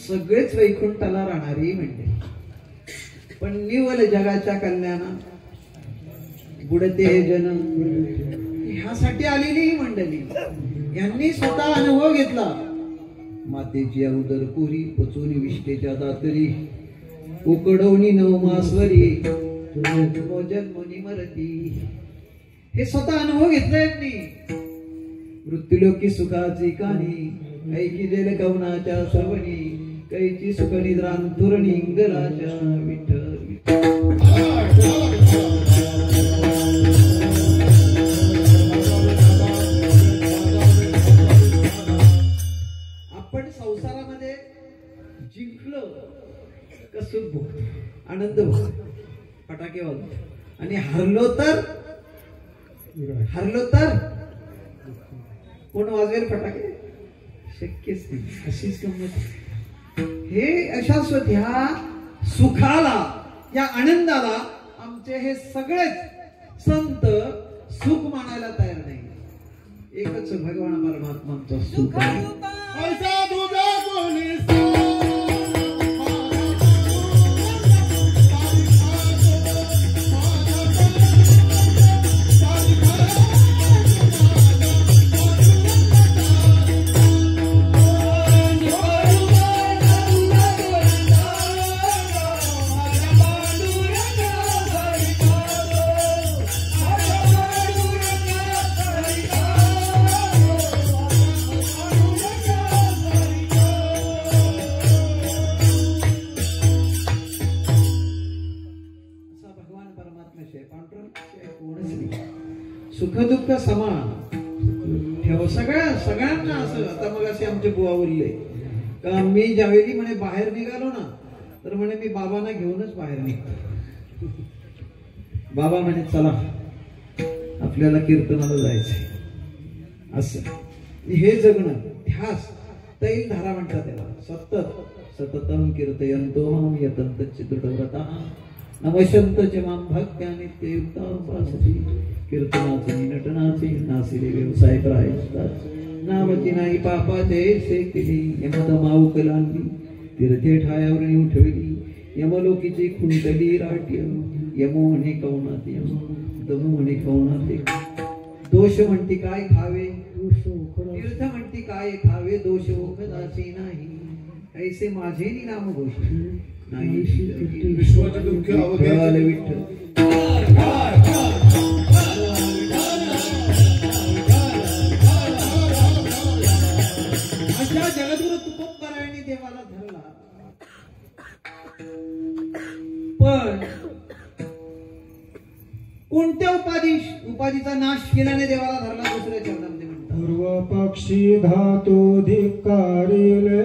सगळेच वैकुंठाला राहणारी म्हणते. पण निवल जगाच्या कल्याणा बुडते हे जन ह्यासाठी आलेली ही मंडळी. यांनी स्वतः अनुभव घेतला. मातेची अवदर पुरी पचून विष्टेच्या दातरी उकडवणी नवमास्वरी जन्मोनी मरती. हे स्वतः अनुभव घेतला यांनी. मृत्यूलोकी सुखाची कहाणी ऐकी जेल कवनाच्या सर्वणी कैची सुखनिद्रांतुरणी इंगलाच्या विठ्ठल आपण संसारामध्ये जिंकलो का सुख भोगतो, आनंद भोगतो, फटाके वाजवतो आणि हरलो तर कोण वाजवेल फटाके? शक्यच नाही. अशीच गंमत. हे अशाश्वत ह्या सुखाला या आनंदाला आमचे हे सगळेच संत सुख मानायला तयार नाही. एकच भगवान परमात्माचं सुख आहे. सुखदुःख समान ठेव सगळ्यांना असं. आता मग असे आमचे बुवा बोलले का मी ज्यावेळी म्हणे बाहेर निघालो ना तर म्हणे मी बाबांना घेऊनच बाहेर निघतो. बाबा म्हणे चला आपल्याला कीर्तनाला जायचंय. असं हे जगणं ध्यास तैल धारा म्हणतात त्याला. सततम कीर्तयन्तो मां यतन्त चित्तव्रताः नमशन्त च मां भक्त्या नित्ययुक्ता उपासते. कीर्तनाचे नटनाचे नासिले व्यवसाय प्रायश्चित्ताचे नावती नाही पापाचे से केली. यमदमाऊ कलांनी तीर्थे ठायावरणी उठवली. यमलोकीची खुंटली राट्य यमो म्हणे कवनात यम दमू म्हणे कवनात. दोष म्हणती काय खावे तीर्थ म्हणती काय खावे. दोष ओखदाची नाही ऐसे माझे नाम घोष नाही. विश्वाचे दुःख अवघे विठ्ठल. अशा जगद्गुरु तुकोबरायांनी देवाला धरला. पण कोणत्या उपाधीचा नाश केल्याने देवाला धरला दुसऱ्या चरणामध्ये म्हणतात. पूर्व पक्षी धातू धिक्कारिले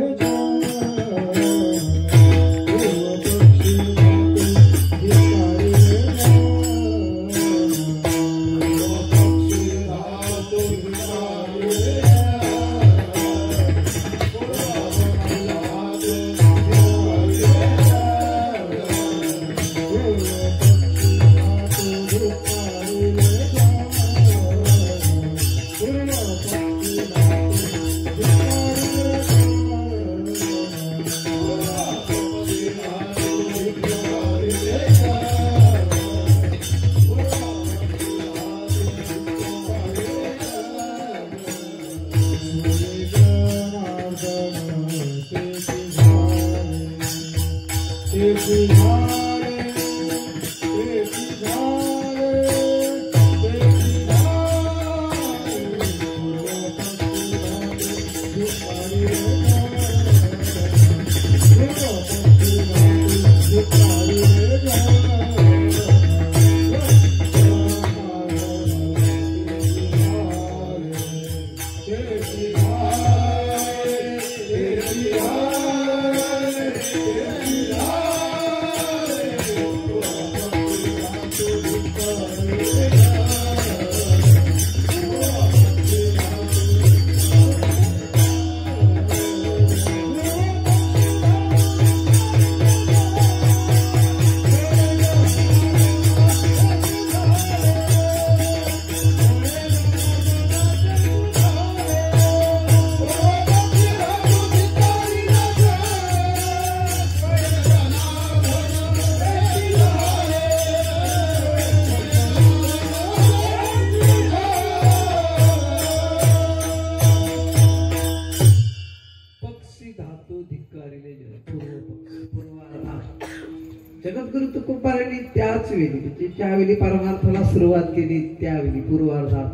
जगद्गुरु तुकोबारायांनी त्याच वेळी म्हणजे ज्यावेळी परमार्थाला सुरुवात केली त्यावेळी पूर्वार्धात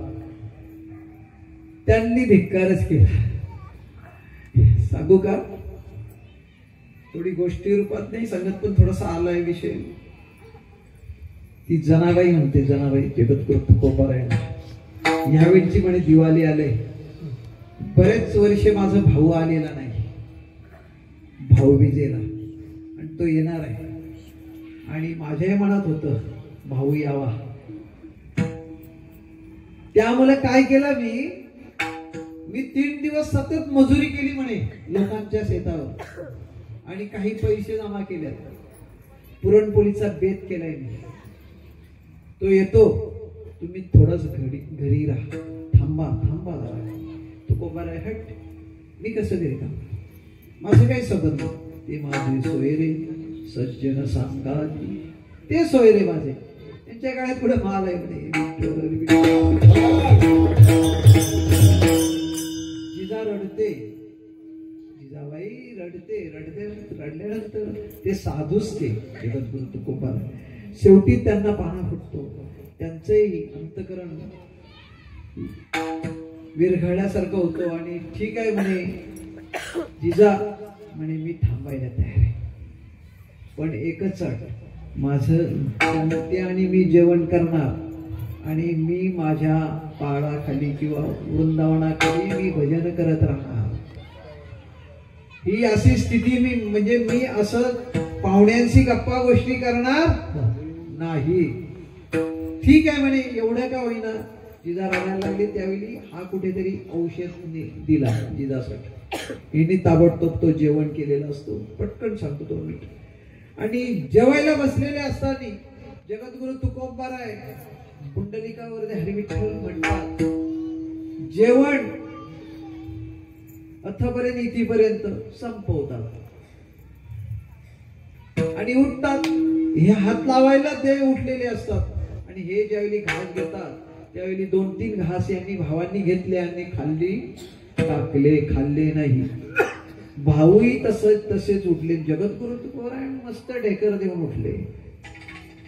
त्यांनी धिक्कारच केला. सांगू का थोडी गोष्टी रूपात नाही सांगत पण थोडासा आलाय विषय. ती जनाबाई म्हणते जनाबाई जगद्गुरु तुकोबारायांना यावेळची म्हणे दिवाळी आले बरेच वर्षे माझा भाऊ आलेला नाही भाऊबीजेला आणि तो येणार आहे आणि माझ्याही मनात होतं भाऊ यावा. त्यामुळे काय केलं मी 3 दिवस सतत मजुरी केली म्हणे लोकांच्या शेतावर आणि काही पैसे जमा केले. पुरणपोळीचा बेत केलाय मी. तो येतो तुम्ही थोडस घरी राहा थांबा जरा. तुकोबाराय हट मी कसं घरी थांबा माझं काही संबंध ते माझे सोयरे सज्जन सांगाती ते सोयरे माझे त्यांच्या काळात पुढे माल आहे म्हणे. जिजा रडते जिजाबाई रडते रडल्यानंतर ते साधूच ते जगद्गुरु तुकोबाराय शेवटी त्यांना पाहणं फुटतो. त्यांचंही अंतकरण विरघळल्यासारखं होतं आणि ठीक आहे म्हणे जिजा म्हणे मी थांबायला तयार आहे पण एकच अट माझं ते आणि मी जेवण करणार आणि मी माझ्या पाडाखाली किंवा वृंदावनाखाली मी भजन करत राहणार. ही अशी स्थिती मी असं पाहुण्यांशी गप्पा गोष्टी करणार नाही. ठीक आहे म्हणे, एवढं का होईना. जिजा रडायला लागली त्यावेळी हा कुठेतरी औषध दिला जिजासाठी. हिने ताबडतोब तो जेवण केलेला असतो. पटकन सांगतो 2 मिनिट. आणि जेवायला बसलेले असताना जगद्गुरु तुकोबाराय पुंडलिकावर हरिविठ्ठल म्हणतात. जेवण अथपर्यंत इथपर्यंत संपवतात आणि उठतात. हे हात लावायला ते उठलेले असतात. आणि हे ज्यावेळी घास घेतात त्यावेळी 2-3 घास यांनी भावांनी घेतले आणि खाल्ली टाकले, खाल्ले नाही. भाऊही तसेच उठले. जगद्गुरु तुकोबाराय मस्त ढेकर देऊन उठले.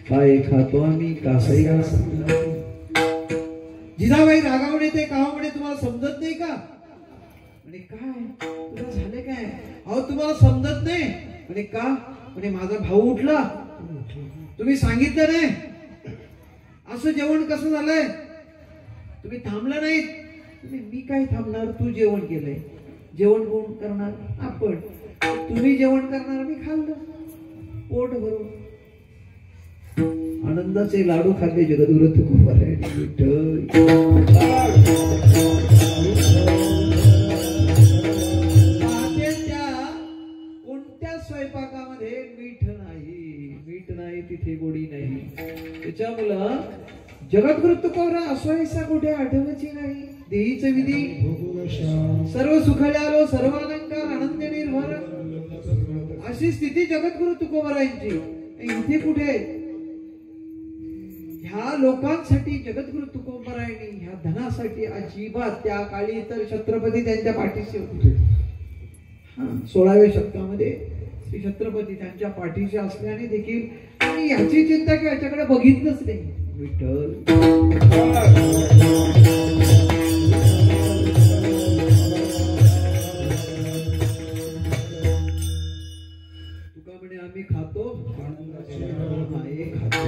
काय खातो आम्ही कासाई घास. जिजाबाई रागावणे ते कावामुळे तुम्हाला समजत नाही का. म्हणे काय तुला झाले काय. अहो तुम्हाला समजत नाही. म्हणे का. म्हणे माझा भाऊ उठला, तुम्ही सांगितलं नाही. असं जेवण कसं झालंय, तुम्ही थांबला नाहीत. मी काय थांबणार, तू जेवण केलंय. जेवण कोण करणार, आपण. तुम्ही जेवण करणार, मी खाल्लं पोट भरून. आनंदाचे लाडू खाल्ले जगद्गुरु तुकोबाराय विठ्ठल. कोणत्या स्वयंपाकामध्ये मीठ नाही तिथे गोडी नाही. त्याच्यामुळं जगद्गुरु तुकोबाराय असोयसा कुठे आठवची नाही. देहीच विधी सर्व सुखाले आलो, सर्व अलंकार आनंद निर्भर. अशी स्थिती जगद्गुरु तुकोबारायांची. इथे कुठे ह्या लोकांसाठी जगद्गुरु तुकोबारायांनी ह्या धनासाठी अजिबात. त्या काळी तर छत्रपती त्यांच्या पाठीशी होते. 16व्या शतकामध्ये श्री छत्रपती त्यांच्या पाठीशी असल्याने देखील आणि याची चिंता की याच्याकडे बघितलंच नाही. विठ्ठल तुका म्हणे आम्ही खातो खातो.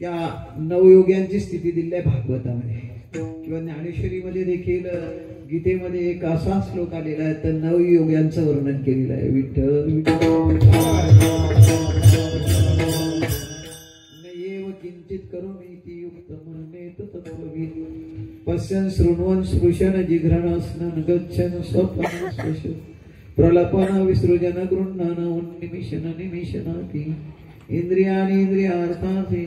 या नवयोग्यांची स्थिती दिली आहे भागवतामध्ये किंवा ज्ञानेश्वरीमध्ये देखील. गीतेमध्ये एक असा श्लोक आलेला आहे तर नवयोग्यांचं वर्णन केलेलं आहे. विठ्ठल नयेव किंचित करोमीति युक्तमनेत तत्त्ववित् पश्यन् शृण्वन् स्पृशन् जिघ्रणन् स्नन् गच्छन् स्वप्नं स्पृश प्रलपन विसृजन गृह्णन् उन्निमिषनाति इंद्रियाणि इंद्रियार्थानि.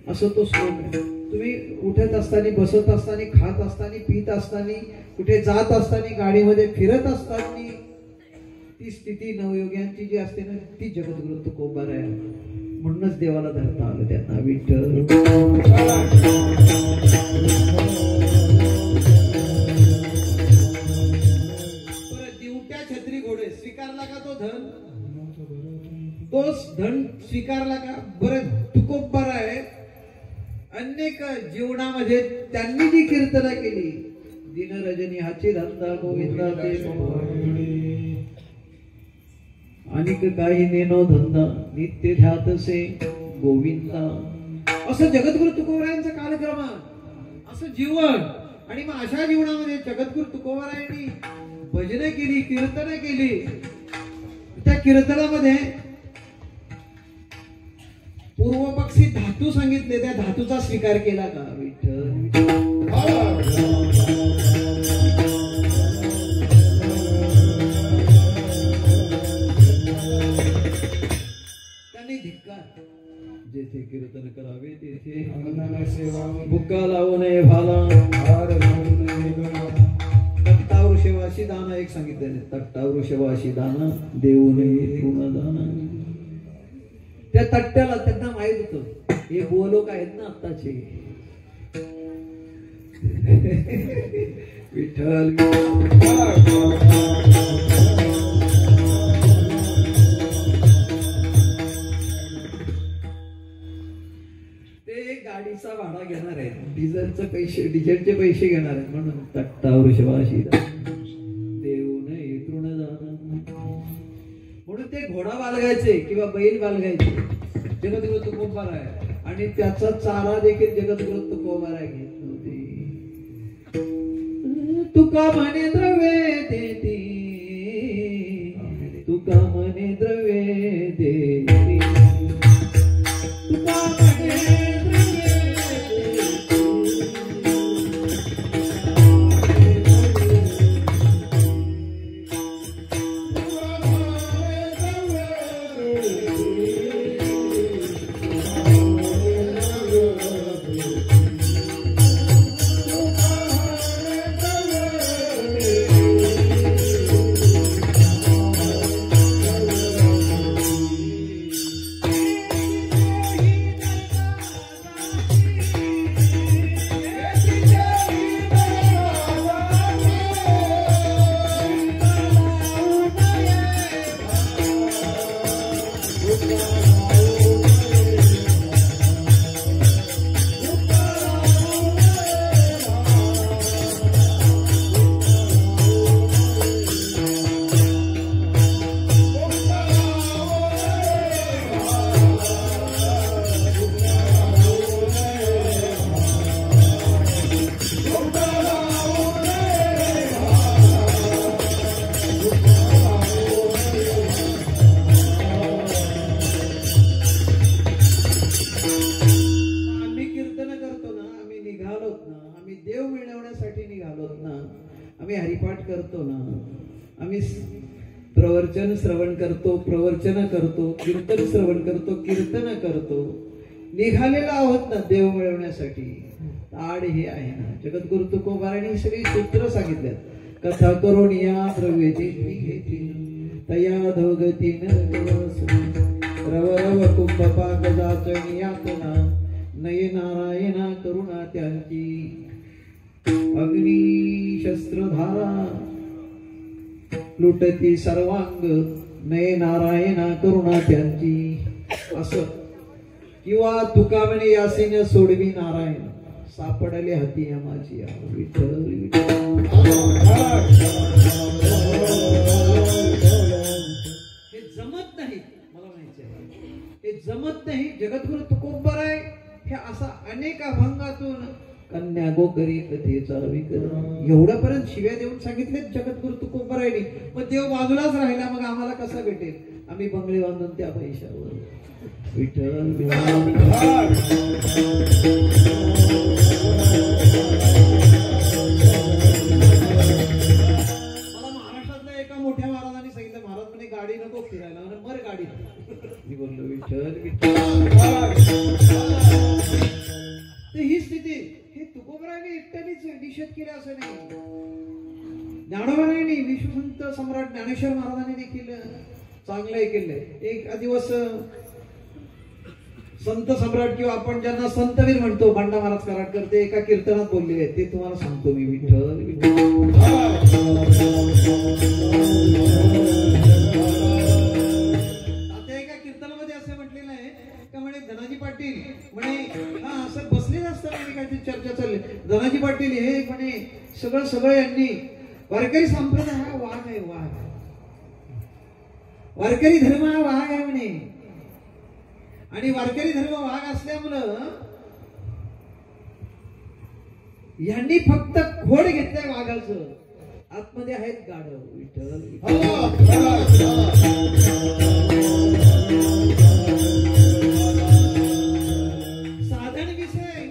असं तो श्लोक आहे. तुम्ही उठत असताना, बसत असताना, खात असताना, पित असताना, कुठे जात असताना, गाडीमध्ये फिरत असताना ती स्थिती नवयोग्यांची जी असते ना ती जगद्गुरु तुकोबाराय. म्हणूनच देवाला धरता आलं त्यांना. विठ्ठल दिवट्या छत्री घोडे स्वीकारला का तो धन, तोच धन स्वीकारला का. बरं तुकोबाराय अनेक जीवनामध्ये त्यांनी जी कीर्तनं केली. दिन रजनी हाची धंदा गोविंदा ते अनेक काही नेनो धंदा नित्य ध्यातसे गोविंदा. असं जगद्गुरु तुकोबारायांचा कालक्रम, असं जीवन. आणि मग अशा जीवनामध्ये जगद्गुरु तुकोबारायांनी भजने केली, कीर्तनं केली. त्या कीर्तनामध्ये पूर्वपक्षी धातू सांगितले. त्या धातूचा स्वीकार केला का. विठ्ठल त्यांनी धिक्कार. जेथे कीर्तन करावे तेथे बुक्का लावू नये भाला. तट्टावृषवाशी दाना एक सांगितलेले. तट्टावृषवाशी दाना देऊ नये ऋणदाना. त्या तट्ट्याला त्यांना माहित होतं हे बोलोक आहेत ना आत्ताचे. विठ्ठल ते गाडीचा भाडा घेणार आहेत, डिझेलचे पैसे घेणार आहेत. म्हणून तट्टावृषवाशी देऊ नये तृणदाना. म्हणून ते घोडा बाळगायचे किंवा बैल बाळगायचे. जगद्गुरु तुकोबाराय आणि त्याचा चारा देखील जगद्गुरु तुकोबाराय घेत नव्हते. तुका म्हणे द्रव्ये देती, तुका म्हणे द्रव्ये देती, तुका म्हणे प्रवचन श्रवण करतो, प्रवचन करतो, कीर्तन श्रवण करतो, कीर्तन करतो, निघालेला आहोत ना देव मिळवण्यासाठी. आड हे आहे ना. जगद्गुरु तुकोबारांनी सगळी सूत्र सांगितल्यात. कथा करून या द्रव्यची घेतली तया धोगतीन रव रव कुंभ पाक जाचनियातना नये नारायणा करुणा त्यांची अग्नी शस्त्रधारा लुटती सर्वांग नये नारायणा करुणा त्यांची. असं किंवा तुका म्हणे यासीन सोडवी नारायण सापडले हाती यमाची. विठ्ठल हे जमत नाही. मला म्हणायचं हे जमत नाही. जगद्गुरु तुकोबाराय हे असा अनेक अभंगातून कन्या गोकरी कथेचा विक्रम एवढ्यापर्यंत शिव्या देऊन सांगितले जगद्गुरु तुकोबारायनी. मग देव बाजूलाच राहिला, मग आम्हाला कसा भेटेल? आम्ही बंगले बांधून त्या पैशावर. विठ्ठल मला महाराष्ट्रातल्या एका मोठ्या महाराजांनी सांगितलं, महाराज म्हणे गाडी नको फिरायला, मर गाडी. मी बोललो विठ्ठल ही स्थिती. हे तुकोबारायने एकट्यानेच निषेध केले असं नाही. ज्ञानोबारायने विश्वसंत सम्राट ज्ञानेश्वर महाराजांनी देखील चांगलं हे केलंय. एक दिवस संत सम्राट किंवा आपण ज्यांना संतवीर म्हणतो बंडा महाराज कराडकर ते एका कीर्तनात बोललेले ते तुम्हाला सांगतो मी. विठ्ठल आता एका कीर्तनामध्ये असं म्हटलेलं आहे का म्हणे धनाजी पाटील म्हणे हा असं बसलेलं असताना काहीतरी चर्चा चालली. धनाजी पाटील हे म्हणे सगळं यांनी वारकरी संप्रदाय हा वाघ आहे, वाघ वारकरी धर्म हा वाघ आहे म्हणे. आणि वारकरी धर्म वाघ असल्यामुळं यांनी फक्त खोड घेतलंय वाघाचं, आतमध्ये आहेत गाढव. विठ्ठल साधन विषय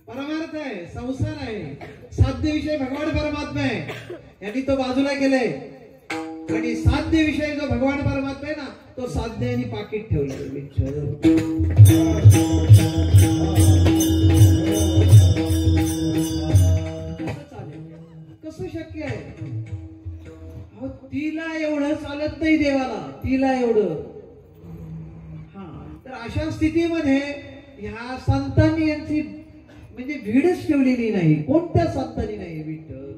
परमार्थ आहे, संसार आहे. साध्य विषय भगवान परमात्मा आहे, यांनी तो बाजूला केलाय. आणि साध्य विषय जो भगवान परमात्मा आहे ना तो साध्य यांनी पाकिट ठेवलं. कसं शक्य आहे? तिला एवढं चालत नाही देवाला, तिला एवढं. हा तर अशा स्थितीमध्ये ह्या संतांनी यांची म्हणजे भीडच ठेवलेली नाही. कोणत्या संतांनी नाही. विठ्ठल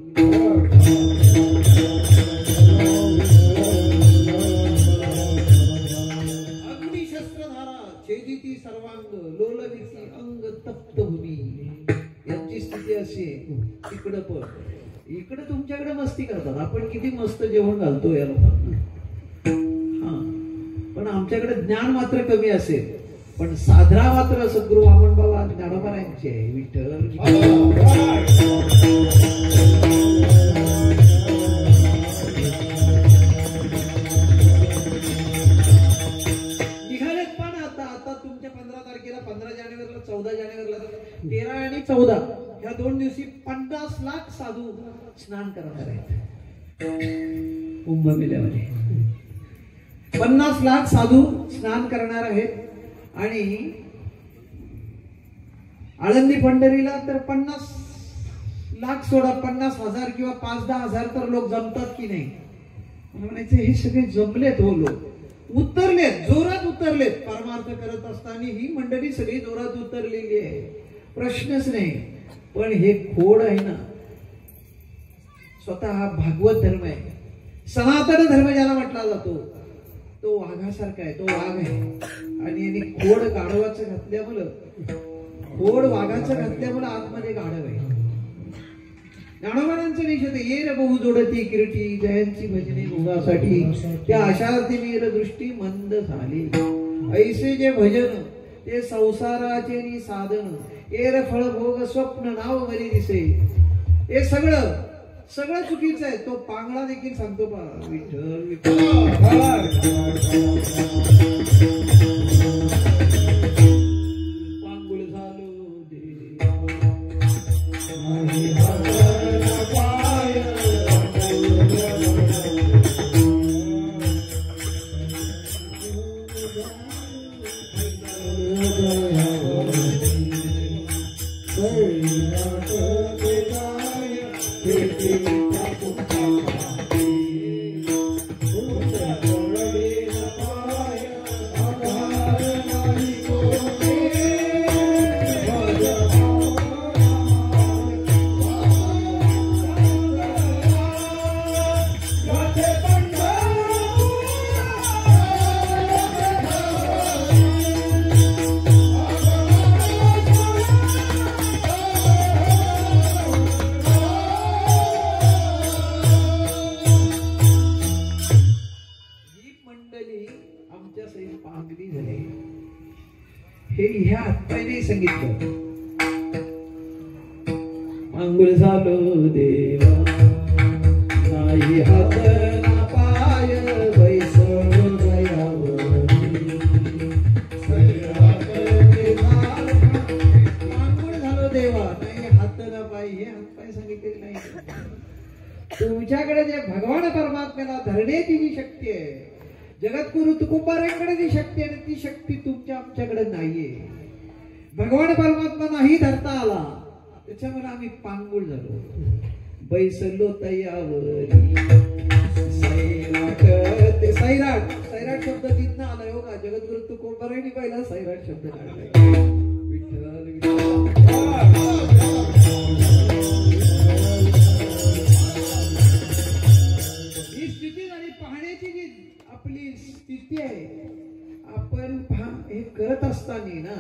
छेदिती सर्वांग लोलविती अंग तप्त भूमी. यांची स्थिती अशी आहे. इकडं पण इकडे तुमच्याकडे मस्ती करतात, आपण किती मस्त जेवण घालतो या लोकांना. हा पण आमच्याकडे ज्ञान मात्र कमी असेल, पण साधना मात्र सद्गुरू वामन बाबा ज्ञानोबा यांची आहे. विठ्ठल निघालेत. पण आता तुमच्या 15 तारखेला, 15 जानेवारीला, 14 जानेवारीला, 13 आणि 14 या 2 दिवशी 50 लाख साधू स्नान करणार आहेत कुंभमेळ्यामध्ये. 50 लाख साधू स्नान करणार आहेत. आणि आळंदी पंढरीला तर 50 लाख सोडा, 50,000 किंवा 5-10 हजार तर लोक जमतात की नाही. म्हणायचं हे सगळे जमलेत हो, लोक उतरलेत, जोरात उतरलेत. परमार्थ करत असताना ही मंडळी सगळी जोरात उतरलेली आहे, प्रश्नच नाही. पण हे खोड आहे ना, स्वतः हा भागवत धर्म आहे, सनातन धर्म ज्याला म्हटला जातो, तो वाघासारखा आहे, तो वाघ आहे. आणि यांनी खोड गाढवाचं घातल्यामुळं, खोड वाघाचं घातल्यामुळं आतमध्ये गाढव आहे. ज्ञानोबांचं निषेध ये रे बहु जोडती किरटी जयांची भजने भोगासाठी त्या अशार्थी मीर दृष्टी मंद झाली. ऐसे जे भजन ते संसाराचे साधन एर फळ भोग स्वप्न नाव बरी दिसे. हे सगळं चुकीचं आहे. तो पांगळा देखील सांगतो पा विठ्ठल पांगुळ झालो हे ह्या आत्म्याने सांगितलं. मांगुळ झालो देवा नाही हात ना पाय बैसळ दयावरी. मांगुळ झालो देवा नाही हात ना पाय, हे हात पाय सांगितलेले नाही. तुमच्याकडे जे भगवान परमात्म्याला धरण्याची जी शक्ती आहे, जगद्गुरु तुकोबारांकडे जी शक्ती आहे, ती शक्ती तुमच्या आमच्याकडे नाहीये. भगवान परमात्मा नाही धरता आला, त्याच्यामुळे आम्ही पांगुळ झालो. बैसलो तयावरी सैराट, सैराट शब्द तिथनं आलाय हो का. जगद्गुरु तुकोबारांनी पहिला सैराट शब्द काढलाय. ही स्थिती झाली पाहण्याची, जी आपली स्थिती आहे. आपण हे करत असताना ना,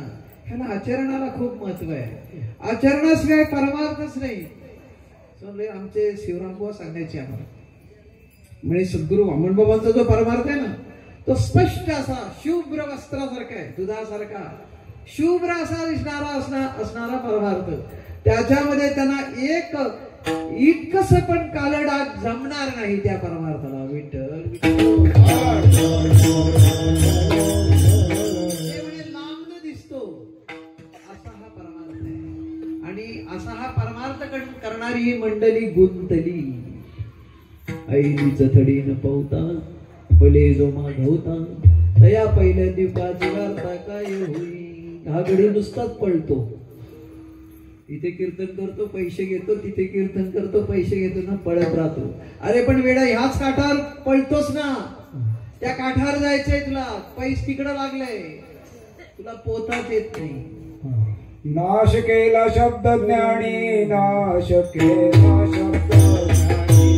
ह्याला आचरणाला खूप महत्व आहे. आचरणाशिवाय परमार्थच नाही. समजले आमचे शिवरामबुवा सांगायचे आम्हाला, म्हणजे सद्गुरू वामनबाबांचा जो परमार्थ आहे ना, तो स्पष्ट असा शुभ्र वस्त्रासारखा आहे, दुधासारखा शुभ्र असा दिसणारा असणारा परमार्थ. त्याच्यामध्ये त्यांना एक इतकस पण काळं डाग जमणार नाही त्या परमार्थाला. विठ्ठल लांब दिसतो असा हा परमार्थ आहे. आणि असा हा परमार्थ करणारी ही मंडळी गुंतली. ऐलीच थडी न पवता भले जो माधवता तया पहिल्या दिवसाची वार्ता काय होई. हा गडी नुसताच पळतो. इथे कीर्तन करतो पैसे घेतो, तिथे कीर्तन करतो पैसे घेतो ना, पळत राहतो. अरे पण वेडा ह्याच काठावर पळतोस ना, त्या काठावर जायचंय तुला, पैस तिकडं लागलंय, तुला पोहताच येत नाही. नाश केला शब्द ज्ञानी, नाश केला शब्द ज्ञानी.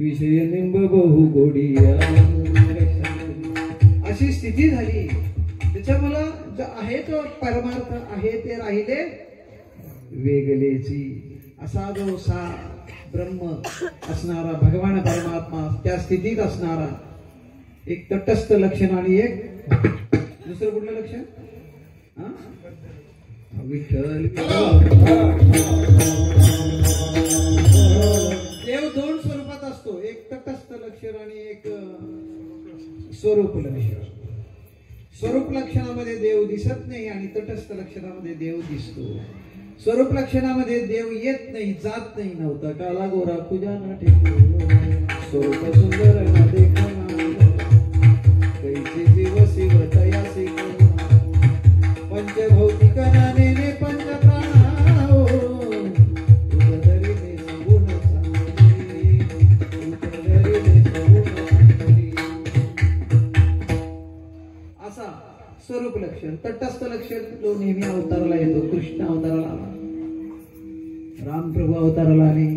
विषय निंब बहु गोडिया. अशी स्थिती झाली. त्याच्यामुळं जो आहे तो परमार्थ आहे ते राहिले वेगळेची. असा जो सा ब्रह्म असणारा भगवान परमात्मा त्या स्थितीत असणारा एक तटस्थ लक्षण आणि एक दुसरं कुठलं लक्षण विठ्ठल. देव दोन स्वरूपात असतो, एक तटस्थ लक्षण आणि एक स्वरूप लक्षण. स्वरूप लक्षणामध्ये देव दिसत नाही आणि तटस्थ लक्षणामध्ये देव दिसतो. स्वरूप लक्षणामध्ये देव येत नाही, जात नाही. नव्हता काला गोरा तुझ्या ना ठेवतो स्वरूप सुंदर ना देखना कैसे शिव शिव तयासी पंचभौतिक नाने पंच प्राणा उदरीने सगुण सांगली उदरीने सगुण सांगली. असा स्वरूप लक्षण. तटस्थ लक्षण तो नेहमी अवताराला येतो. कृष्ण अवताराला आला, रामप्रभू अवताराला आले,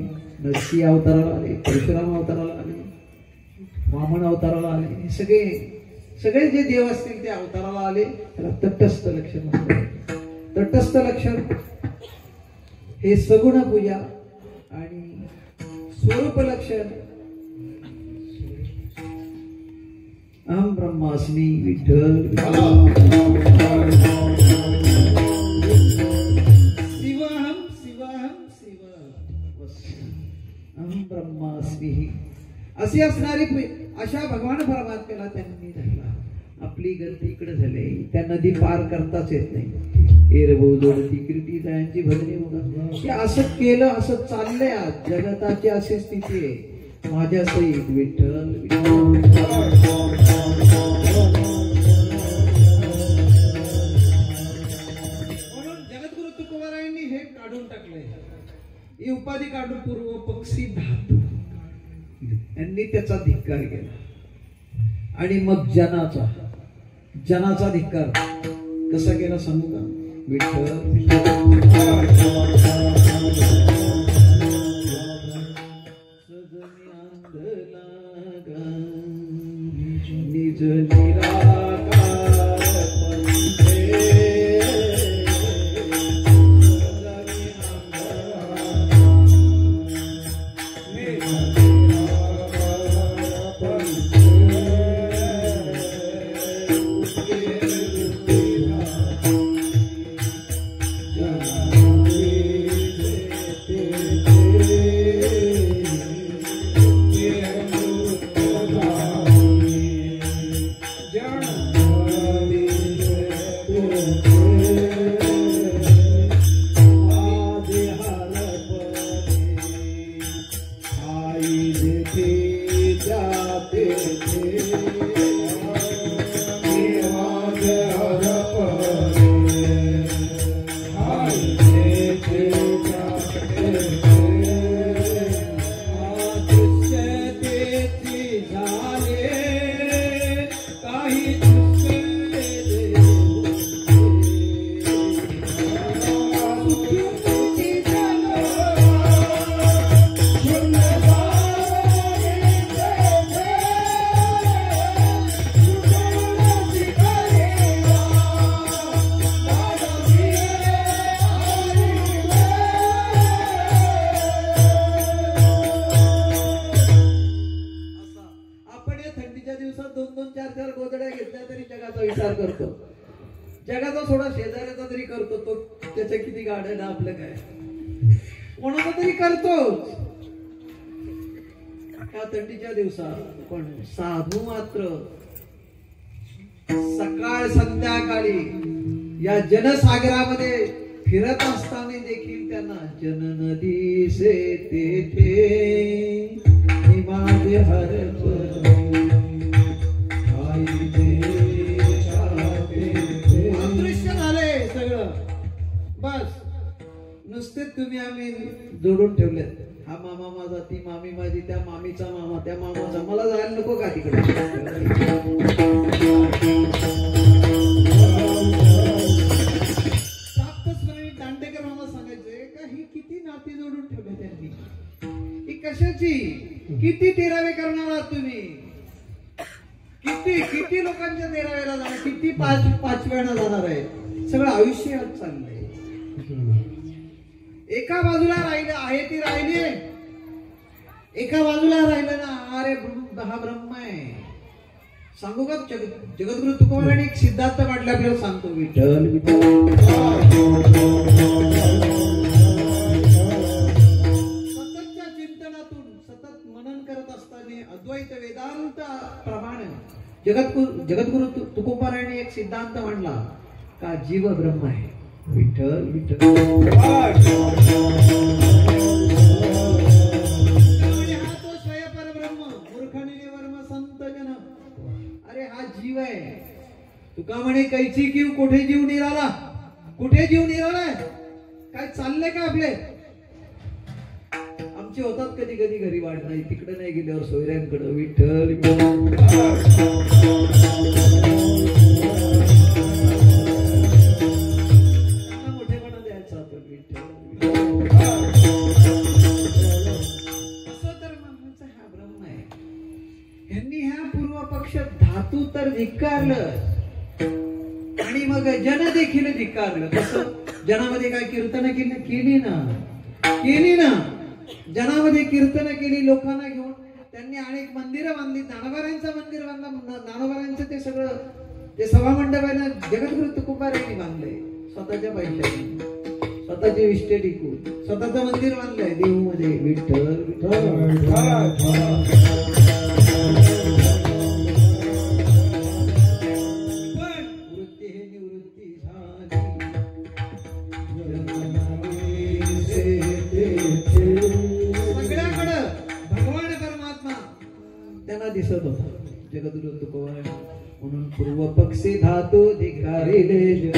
नरसिंह अवताराला आले, परशुराम अवताराला आले, वामन अवताराला आले. सगळे जे देव असतील ते अवताराला आले. त्याला तटस्थ लक्षण म्हणतात. तटस्थ लक्षण हे सगुण पूजा आणि स्वरूप लक्षण अहम ब्रह्मास्मी विठ्ठल. शिवहम शिवहम शिव अहम ब्रह्मास्मी अशी असणारी अशा भगवान परमात्म्याला त्यांनी धरला. आपली गलती इकडे झाली, त्या नदी पार करताच येत नाही. एरबो जोडती कीर्ती त्यांची भजनी बघा. असं केलं, असं चाललंय. आज जगताची अशी स्थिती आहे. माझ्या सहित विठ्ठल जगद्गुरु तुकोबारायांनी हे काढून टाकलंय. ही उपाधी काढून पूर्व पक्षी धातू यांनी त्याचा धिक्कार केला. आणि मग जनाचा धिक्कार कसा केला सांगू का. निज निराकार जगाचा सोडा शेजाऱ्याचा तरी करतो तो. त्याच्या किती गाड्या ना आपलं काय कोणाचा तरी करतोच ह्या थंडीच्या दिवसात. पण साधू मात्र सकाळ संध्याकाळी या जनसागरामध्ये फिरत असताना देखील त्यांना जननदी से तेथे माझे हरप अदृश्य झाले सगळं. बस नुसते तुम्ही आम्ही जोडून ठेवलेत. हा मामा माझा, ती मामी माझी, त्या मामीचा मामा, त्या मामाचा. मला जायला नको का तिकडे. साप्तस्वरांनी दांडेकर मामा सांगायचे का ही किती नाती जोडून ठेवले त्यांनी. ही कशाची किती 13 किती लोकांच्या तेराव्याला जाणार, किती पाचव्याला जाणार आहे, सगळं आयुष्य आज चाललंय. एका बाजूला राहिलं आहे ती राहिली, एका बाजूला राहिलं ना अरे हा ब्रह्म आहे. सांगू का जगद्गुरु तुकोबाराने एक सिद्धांत काढला आपल्याला सांगतो. विठ्ठल सततच्या चिंतनातून सतत मनन करत असताना अद्वैत वेदांत प्रमाणे जगद्गुरु तुकोबाराने एक सिद्धांत मांडला का जीव ब्रह्म आहे. विठ्ठल विठ्ठल हा तो स्वयं परब्रह्म मूर्खनिने वर्म संत जन. अरे हा जीव आहे. तुका म्हणे कैची किव कुठे जीव निराला, कुठे जीव निरालाय, काय चाललंय का आपले. आमचे होतात कधी कधी घरी वाट नाही, तिकडे नाही गेल्यावर सोयऱ्यांकडे. विठ्ठल मोठेपणा द्यायचा आपण. विठ्ठल असं तर माणसाचा हा ब्रह्म आहे. यांनी ह्या पूर्व पक्ष धातू तर धिक्कारलं आणि मग जन देखील धिक्कारलं. कसं जनामध्ये काय कीर्तन केली ना जनामध्ये कीर्तन केली. लोकांना घेऊन त्यांनी अनेक मंदिरं बांधली. ज्ञानोबारांचं मंदिर बांधलं. ज्ञानोबारांचं ते सगळं ते सभामंडपानं जगद्गुरु तुकोबारांनी बांधलंय. स्वतःच्या पैशाने, स्वतःचे विष्टे टिकून स्वतःचं मंदिर बांधलंय देऊमध्ये. विठ्ठल वृत्ती हे निवृत्ती सगळ्याकडं भगवान परमात्मा त्यांना दिसत होता. जगद्गुरु तुकोबार म्हणून पूर्व पक्षी धातू धिकारिले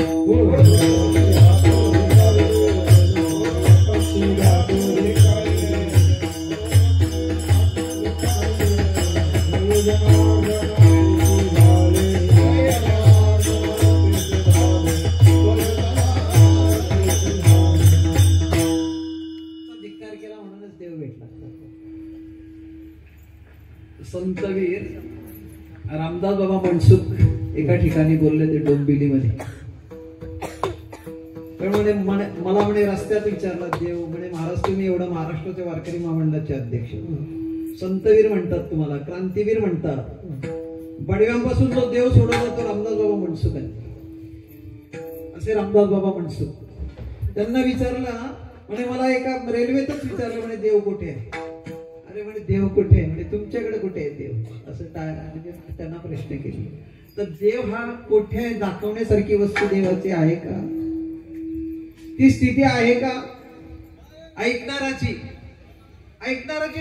धिक्कार केला म्हणूनच देव भेटला. संतवीर रामदास बाबा मनसुख एका ठिकाणी बोलले ते डोंबिवलीमध्ये. मला म्हणे रस्त्यात विचारला देव म्हणे महाराज तुम्ही एवढं महाराष्ट्राच्या वारकरी महामंडळाचे अध्यक्ष, संतवीर म्हणतात तुम्हाला, क्रांतीवीर म्हणतात, बडव्यांपासून जो देव सोडवला तो रामदास बाबा मनसुख आहे. असे रामदास बाबा मनसुख. त्यांना विचारला म्हणे मला एका रेल्वेतच विचारलं म्हणे देव कुठे आहे. अरे म्हणे देव कुठे आहे म्हणजे तुमच्याकडे कुठे आहे देव, असं म्हणजे त्यांना प्रश्न केले. तर देव हा कुठे आहे दाखवण्यासारखी वस्तू देवाची आहे का, ती स्थिती आहे का. ऐकणाराची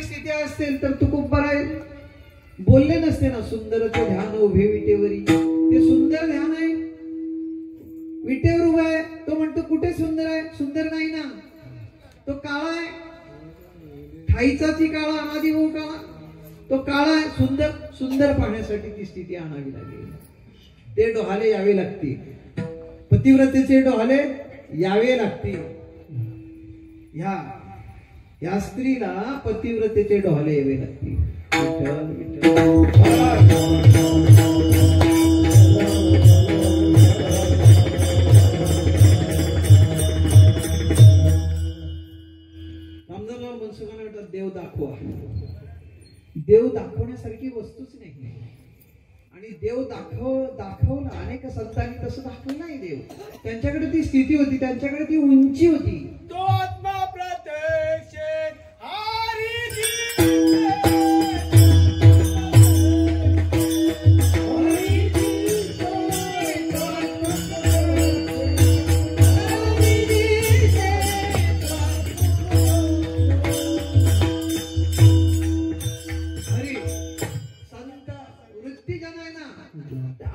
स्थिती असेल तर तू खूप बरा आहे. बोलले नसते ना सुंदरचे ध्यान उभे विटेवरी, ते सुंदर ध्यान आहे. विटेवर उभा आहे तो म्हणतो कुठे सुंदर आहे, सुंदर नाही ना, तो काळा आहे. ठाईचा ती काळा अनादी भाऊ काळा, तो काळा आहे. सुंदर सुंदर पाहण्यासाठी ती स्थिती आणावी लागेल. ते डोहाले यावे लागतील, पतिव्रतेचे डोहाले यावे लागतील. ह्या स्त्रीला पतिव्रतेचे डोहाले यावे लागतील. विठ्ठल विठ्ठल मनसुखाने वाटत देव दाखवा. देव दाखवण्यासारखी वस्तूच नाही. आणि देव दाखवला अनेक संतांनी तसं दाखवलं नाही. देव त्यांच्याकडे ती स्थिती होती, त्यांच्याकडे ती उंची होती. तो आत्मा प्रत्यक्ष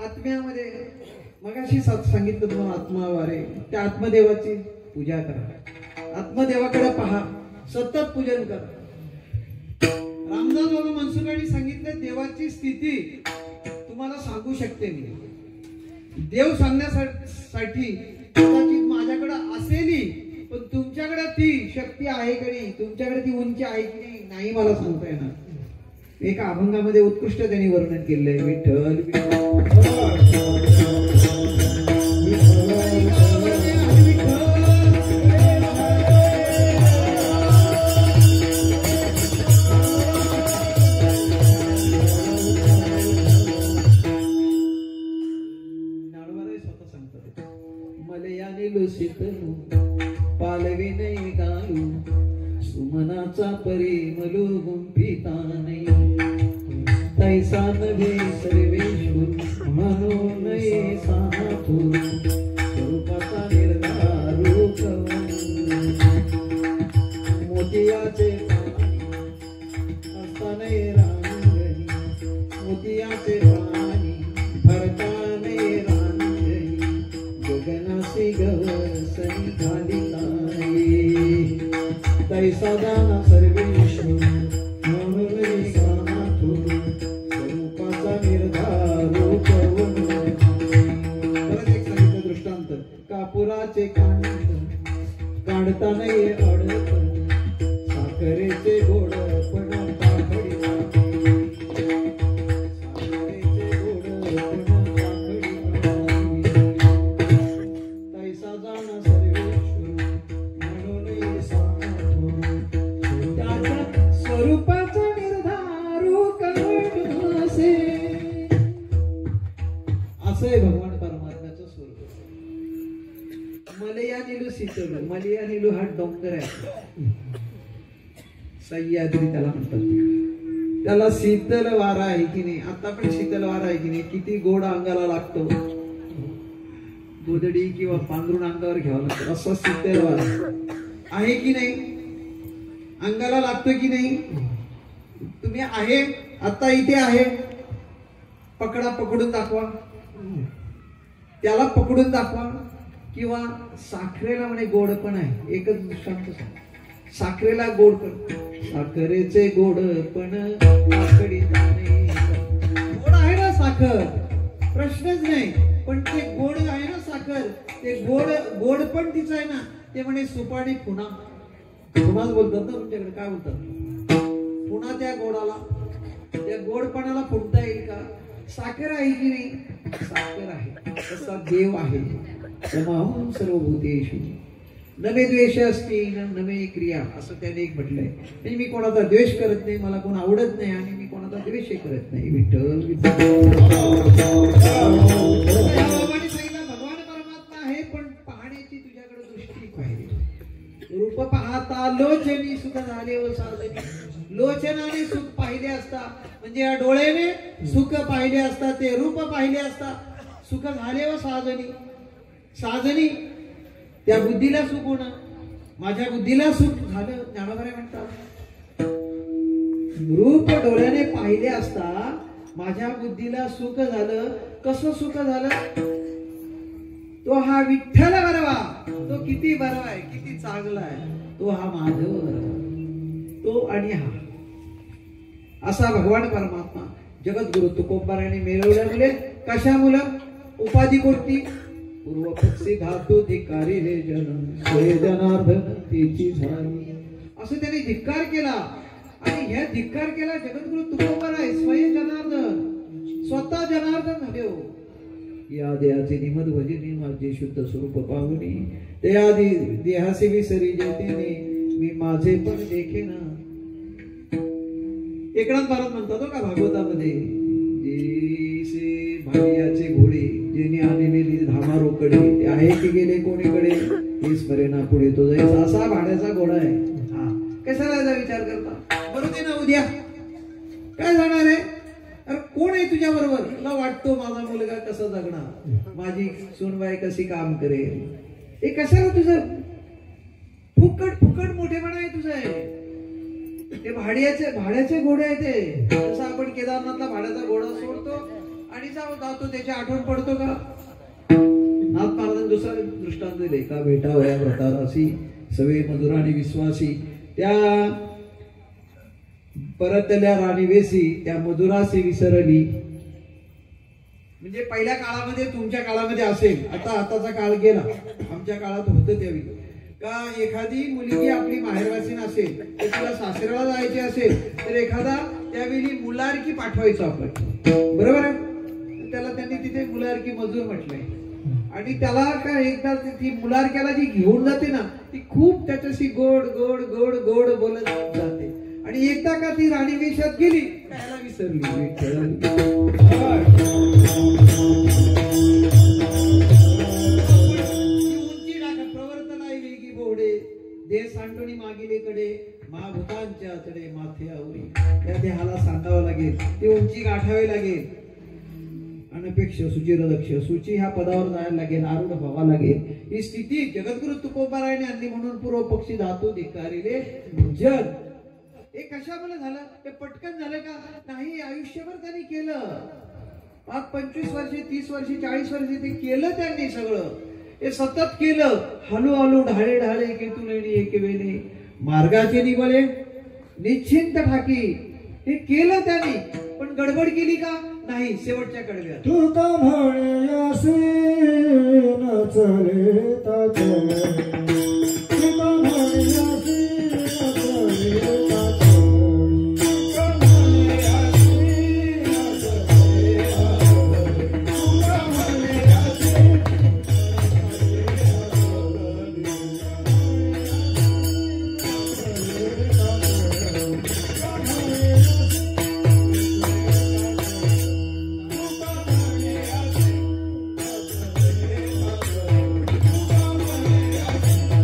आत्म्यामध्ये मगाशी सांगितलं तुम्हाला आत्मावारे, त्या आत्मदेवाची पूजा करा, आत्मदेवाकडे पहा, सतत पूजन करा. रामदास बाबा मनसुखांनी सांगितलं देवाची स्थिती तुम्हाला सांगू शकते मी. देव सांगण्यासाठी कदाचित माझ्याकडे असेली, पण तुमच्याकडे ती शक्ती आहे की नाही, तुमच्याकडे ती उंची आहे की नाही मला सांगता येणार. एका अभंगामध्ये उत्कृष्ट त्यांनी वर्णन केलंय. विठ्ठल पालवी नाही गालू सुमनाचा परिमलू गुंफिता नाही तैसा नव्हे सर्वेश्वर म्हणून ये साथू स्वरूपाचा निर्धारू मोतियाचे असताना रांगणी मोतियाचे पाणी भरताने रांगणी गगनासी गवसनी खाली तैसा जाना सर्वेश्वर म्हणून साथू स्वरूपाचा निर्धारू परत एक सांगितलं दृष्टांत. कापुराचे काढता नाही अडत साखरेचे गोडपण तैसा जाना सर्वेश्वर म्हणून स्वरूपाचा निर्धारू करून असे भगवान परमात्म्याचं स्वरूप. मलया नीलू शीतल. मलया नीलू हा डोंगर आहे, सह्याद्री त्याला म्हणतात. त्याला शीतल वारा आहे की नाही, आता पण शीतल वारा आहे की नाही, किती गोड अंगाला लागतो. गोदडी किंवा पांघरून अंगावर घ्यावं लागतं असं शीतल वारा आहे की नाही, अंगाला लागतोय की नाही. तुम्ही आहे आता इथे आहे, पकडा, पकडून दाखवा, त्याला पकडून दाखवा. किंवा साखरेला म्हणे गोड पण आहे. एकच दृष्टांत साखरेला गोड पण, साखरेचे गोड पण गोड आहे ना साखर, प्रश्नच नाही. पण ते गोड आहे ना साखर, ते गोड पण तिचं आहे ना. ते म्हणे सुपाणी खुणा, खुणाच बोलतात ना तुमच्याकडे, काय बोलतात खुणा. त्या गोडाला, त्या गोडपणाला फुटता येईल का. साखर आहे की नाही, साखर आहे. तसा देव आहे. समाहून सर्वभूतेषु नमे द्वेष असते नमे क्रिया, असं त्याने एक म्हटलंय. म्हणजे मी कोणाचा द्वेष करत नाही, मला कोण आवडत नाही आणि मी कोणाचा द्वेष करत नाही. विठ्ठल भगवान परमात्मा आहे, पण पाहण्याची तुझ्याकडे दृष्टी पाहिजे. रूप पाहता लोचनी सुख झाले व साधनी. लोचनाने सुख पाहिले असता म्हणजे या डोळ्याने सुख पाहिले असता, ते रूप पाहिले असता सुख झाले व साधनी. साधनी त्या बुद्धीला सुख होणं, माझ्या बुद्धीला सुख झालं. ज्ञानोबा म्हणतात रूप डोळ्याने पाहिले असता माझ्या बुद्धीला सुख झालं. कसं सुख झालं. तो हा विठ्ठल बरवा, तो किती बरवा आहे, किती चांगला आहे. तो हा माधव बरवा, तो आणि हा असा भगवान परमात्मा जगद्गुरु तुकोबाराने मिळवल्यामुळे. कशामुळे. उपाधी कोणती. पूर्वपक्षी धातू धिकारी हे जन स्वय जनार्दन तेची झाली, असं त्याने धिक्कार केला. आणि ह्या धिक्कार केला जगद्गुरु तुकोबार आहे. स्वय जनार्दन, स्वतः जनार्दन झाले हो. या देहाचे निमद भजनी माझे शुद्ध स्वरूप पाहुनी, ते आधी देहासे विसरी जेतेने मी माझे पण देखे ना. एकनाथ महाराज म्हणतात का भागवतामध्ये, भाग्याचे घोडे जेने आणलेली धामा रोकडे, ते आहे की गेले कोणीकडे, हे स्मरेना पुढे तो जाईल. असा भाड्याचा घोडा आहे. हा कशाला याचा विचार करता. बरोबर आहे ना. उद्या काय जाणार आहे. अरे कोण आहे तुझ्या बरोबर. तुला वाटतो माझा मुलगा कसा जगणार, माझी सूनबाई कशी काम करेल. हे कशाला तुझं फुकट फुकट मोठेपणा आहे तुझं आहे. ते भाड्याचे घोडे आहे ते. जसं आपण केदारनाथला भाड्याचा घोडा सोडतो आणि जातो, त्याची आठवण पडतो का. नाथ महाराजांनी दुसरा दृष्टांत दिले. का भेटावया व्रतारासी सवे मधुर आणि विश्वासी. त्या परतल्या राणीवेसी त्या मधुरासी विसरली. म्हणजे पहिल्या काळामध्ये, तुमच्या काळामध्ये असेल, आताचा काळ गेला, आमच्या काळात होतं त्यावेळी. का एखादी मुलगी आपली माहेरवासीन असेल तर तिला सासऱ्याला जायची असेल तर एखादा त्यावेळी मुलारकी पाठवायचो आपण, बरोबर आहे. त्याला त्यांनी तिथे मुलारकी मजूर म्हटलंय. आणि त्याला काय एकदा ती मुलारक्याला जी घेऊन जाते ना, ती खूप त्याच्याशी गोड गोड गोड गोड बोलत जाते. आणि एकदा का ती राणी वेशात गेली, त्याला विसरली उंची टाका प्रवर्तन आहे वेगी बोडे, देह सांडोणी मागिलेकडे, महाभूतांच्या चढे माथे आवरी. या देहाला सांगावं लागेल, ती उंची गाठावी लागेल. अनपेक्ष सुचिरदक्ष सूची ह्या पदावर जायला लागेल, आरूढ व्हावा लागेल. ही स्थिती जगद्गुरु तुकोबारायने आणली. म्हणून पूर्व पक्षी धातू धिक्कारिले जग. हे कशामुळे झालं? हे पटकन झालं का? नाही, आयुष्यभर त्यांनी केलं. 25 वर्षे 30 वर्षे 40 वर्षे ते केलं त्यांनी सगळं. हे सतत केलं. हलू हलू ढाळे ढाळे केतून एक वेळे मार्गाचे निवळे निश्चिंत ठाकी. हे केलं त्यांनी, पण गडबड केली का? नाही. शेवटच्या कडव्यात तू का म्हणे असे न चलेता चले, तू का म्हणे असे न चलेता चले, तू का म्हणे असे न चलेता चले, तू का म्हणे असे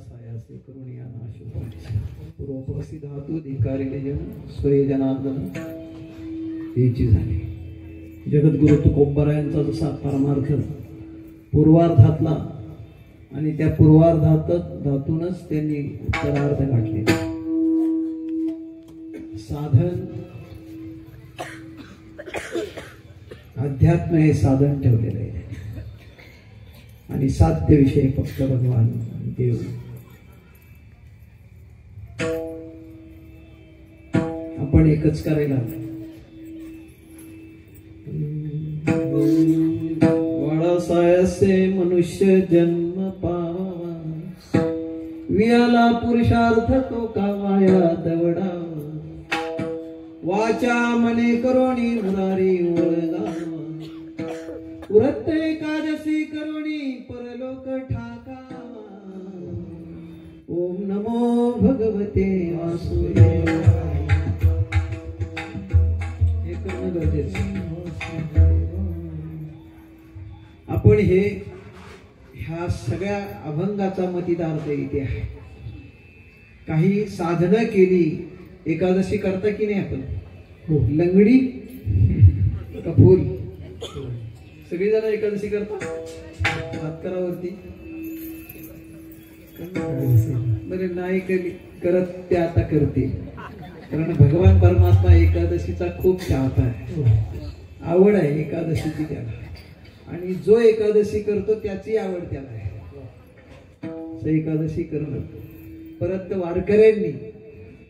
सायासे करुणिया नाश पूर्वपक्षी धातू धिकारिले जन स्वये जनार्दन याची झाली. जगद्गुरु तुकोबरायांचा जसा परमार्थ पूर्वार्धातला आणि त्या पूर्वार्धातूनच त्यांनी उत्तरार्ध गाठले. साधन अध्यात्म हे साधन ठेवलेलं आहे आणि साध्य विषय फक्त भगवान देव. आपण एकच करायला वाळासायासे मनुष्य जन्म पावा वियाला पुरुषार्थ तो कामाया दवडावा वाचा मने करोणी मुरारी ओळगावा उरत एकादशी करोणी परलोक ठाकावा. ओम नमो भगवते वासुदेवाय. हे करणं गरजेचं. आपण ह्या सगळ्या अभंगाचा मतिदार्थ इथे आहे. काही साधना केली, एकादशी करता की नाही आपण? लंगडी का फुल? सगळी जण एकादशी करता? हात करावरती. बरे नाही करत ते आता करतील, कारण भगवान परमात्मा एकादशीचा खूप चाहता आहे, आवड आहे एकादशीची त्याला. आणि जो एकादशी करतो त्याची आवड त्याला आहे. एकादशी करणं. परत वारकऱ्यांनी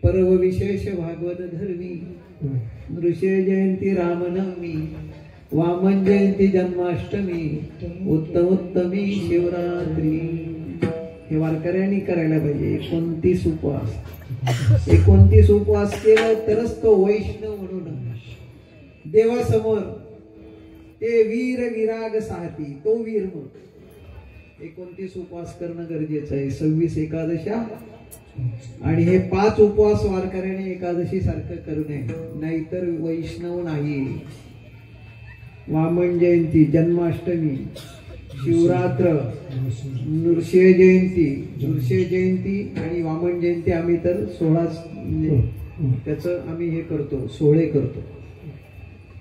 पर्व विशेष भागवत धर्मी नृषे जयंती रामनवमी वामन जयंती जन्माष्टमी उत्तमोत्तमी शिवरात्री हे वारकऱ्यांनी करायला पाहिजे. 29 उपवास. 29 उपवास केलं तरच तो वैष्णव म्हणून देवासमोर ते वीर विराग साहती तो वीर मग. 29 उपवास करणं गरजेचं आहे. 26 एकादशा आणि हे 5 उपवास वारकऱ्याने एकादशी सारखं करू नये, नाहीतर वैष्णव नाही. वामन जयंती, जन्माष्टमी, शिवरात्र, नृसिंह जयंती आणि वामन जयंती आम्ही तर 16 त्याचं आम्ही हे करतो, सोहळे करतो.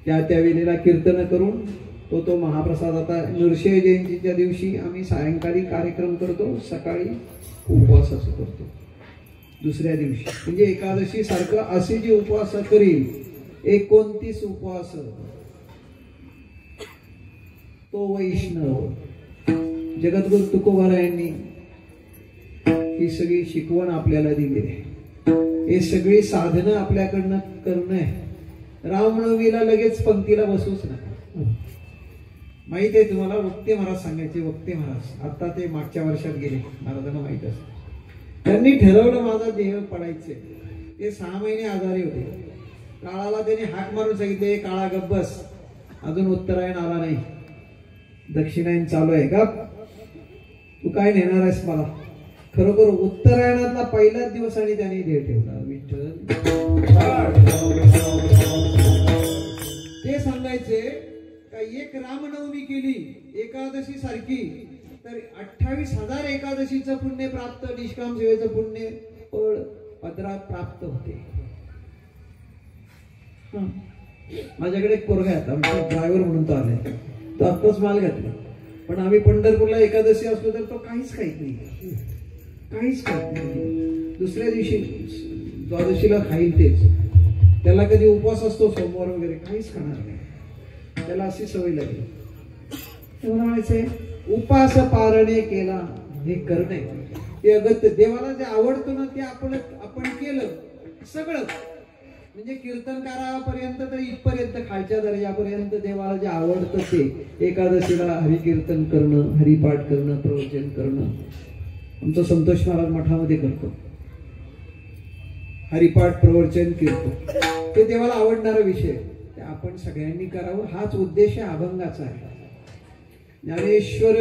त्या वेळेला कीर्तन करून तो महाप्रसाद. आता नृसिंह जयंतीच्या दिवशी आम्ही सायंकाळी कार्यक्रम करतो, सकाळी उपवासाचं करतो दुसऱ्या दिवशी. म्हणजे एकादशी सारखं असे जे उपवास करील 29 उपवास तो वैष्णव. जगद्गुरु तुकोबरायांनी ही सगळी शिकवण आपल्याला दिली आहे. हे सगळी साधनं आपल्याकडनं करणं आहे. रामनवमीला लगेच पंक्तीला बसूच नका. माहित आहे तुम्हाला, वक्ते महाराज सांगायचे. वक्ते महाराज आता ते मागच्या वर्षात गेले, महाराजांना माहित असत. त्यांनी ठरवलं माझा देह पडायचे. ते 6 महिने आजारी होते. काळाला त्याने हाक मारून सांगितले, काळा गब्बस, अजून उत्तरायण आला नाही, दक्षिणायन चालू आहे का, तू काय नेणार आहेस मला? खरोखर उत्तरायणातला पहिलाच दिवस आणि त्याने देह ठेवला. विठ्ठल ते सांगायचे का एक रामनवमी केली एकादशी सारखी तर 28,000 एकादशीचं पुण्य प्राप्त, निष्काम सेवेचं पुण्य फळ पदरात प्राप्त होते. माझ्याकडे एक पोरगा आहे, आमचा ड्रायव्हर म्हणून तो आलाय. तो आत्ताच माल घातला, पण आम्ही पंढरपूरला एकादशी असलो तर तो काहीच खाईत नाही, काहीच खाईत नाही. दुसऱ्या दिवशी द्वादशीला खाईल तेच. त्याला कधी उपवास असतो सोमवार वगैरे, काहीच खाणार नाही. त्याला अशी सवय लागली. तेव्हा म्हणायचंय उपास पारणे केला, हे करणे ते अगत्य. देवाला जे आवडतं ना ते आपण केलं सगळं. म्हणजे कीर्तनकारापर्यंत तर इथपर्यंत, खालच्या दर्जापर्यंत देवाला जे आवडतं ते. एकादशीला हरिकीर्तन करणं, हरिपाठ करणं, प्रवचन करणं. आमचं संतोष महाराज मठामध्ये करतो हरिपाठ, प्रवचन, कीर्तन. ते देवाला आवडणारा विषय ते आपण सगळ्यांनी करावं. हाच उद्देश अभंगाचा आहे. ज्ञानेश्वर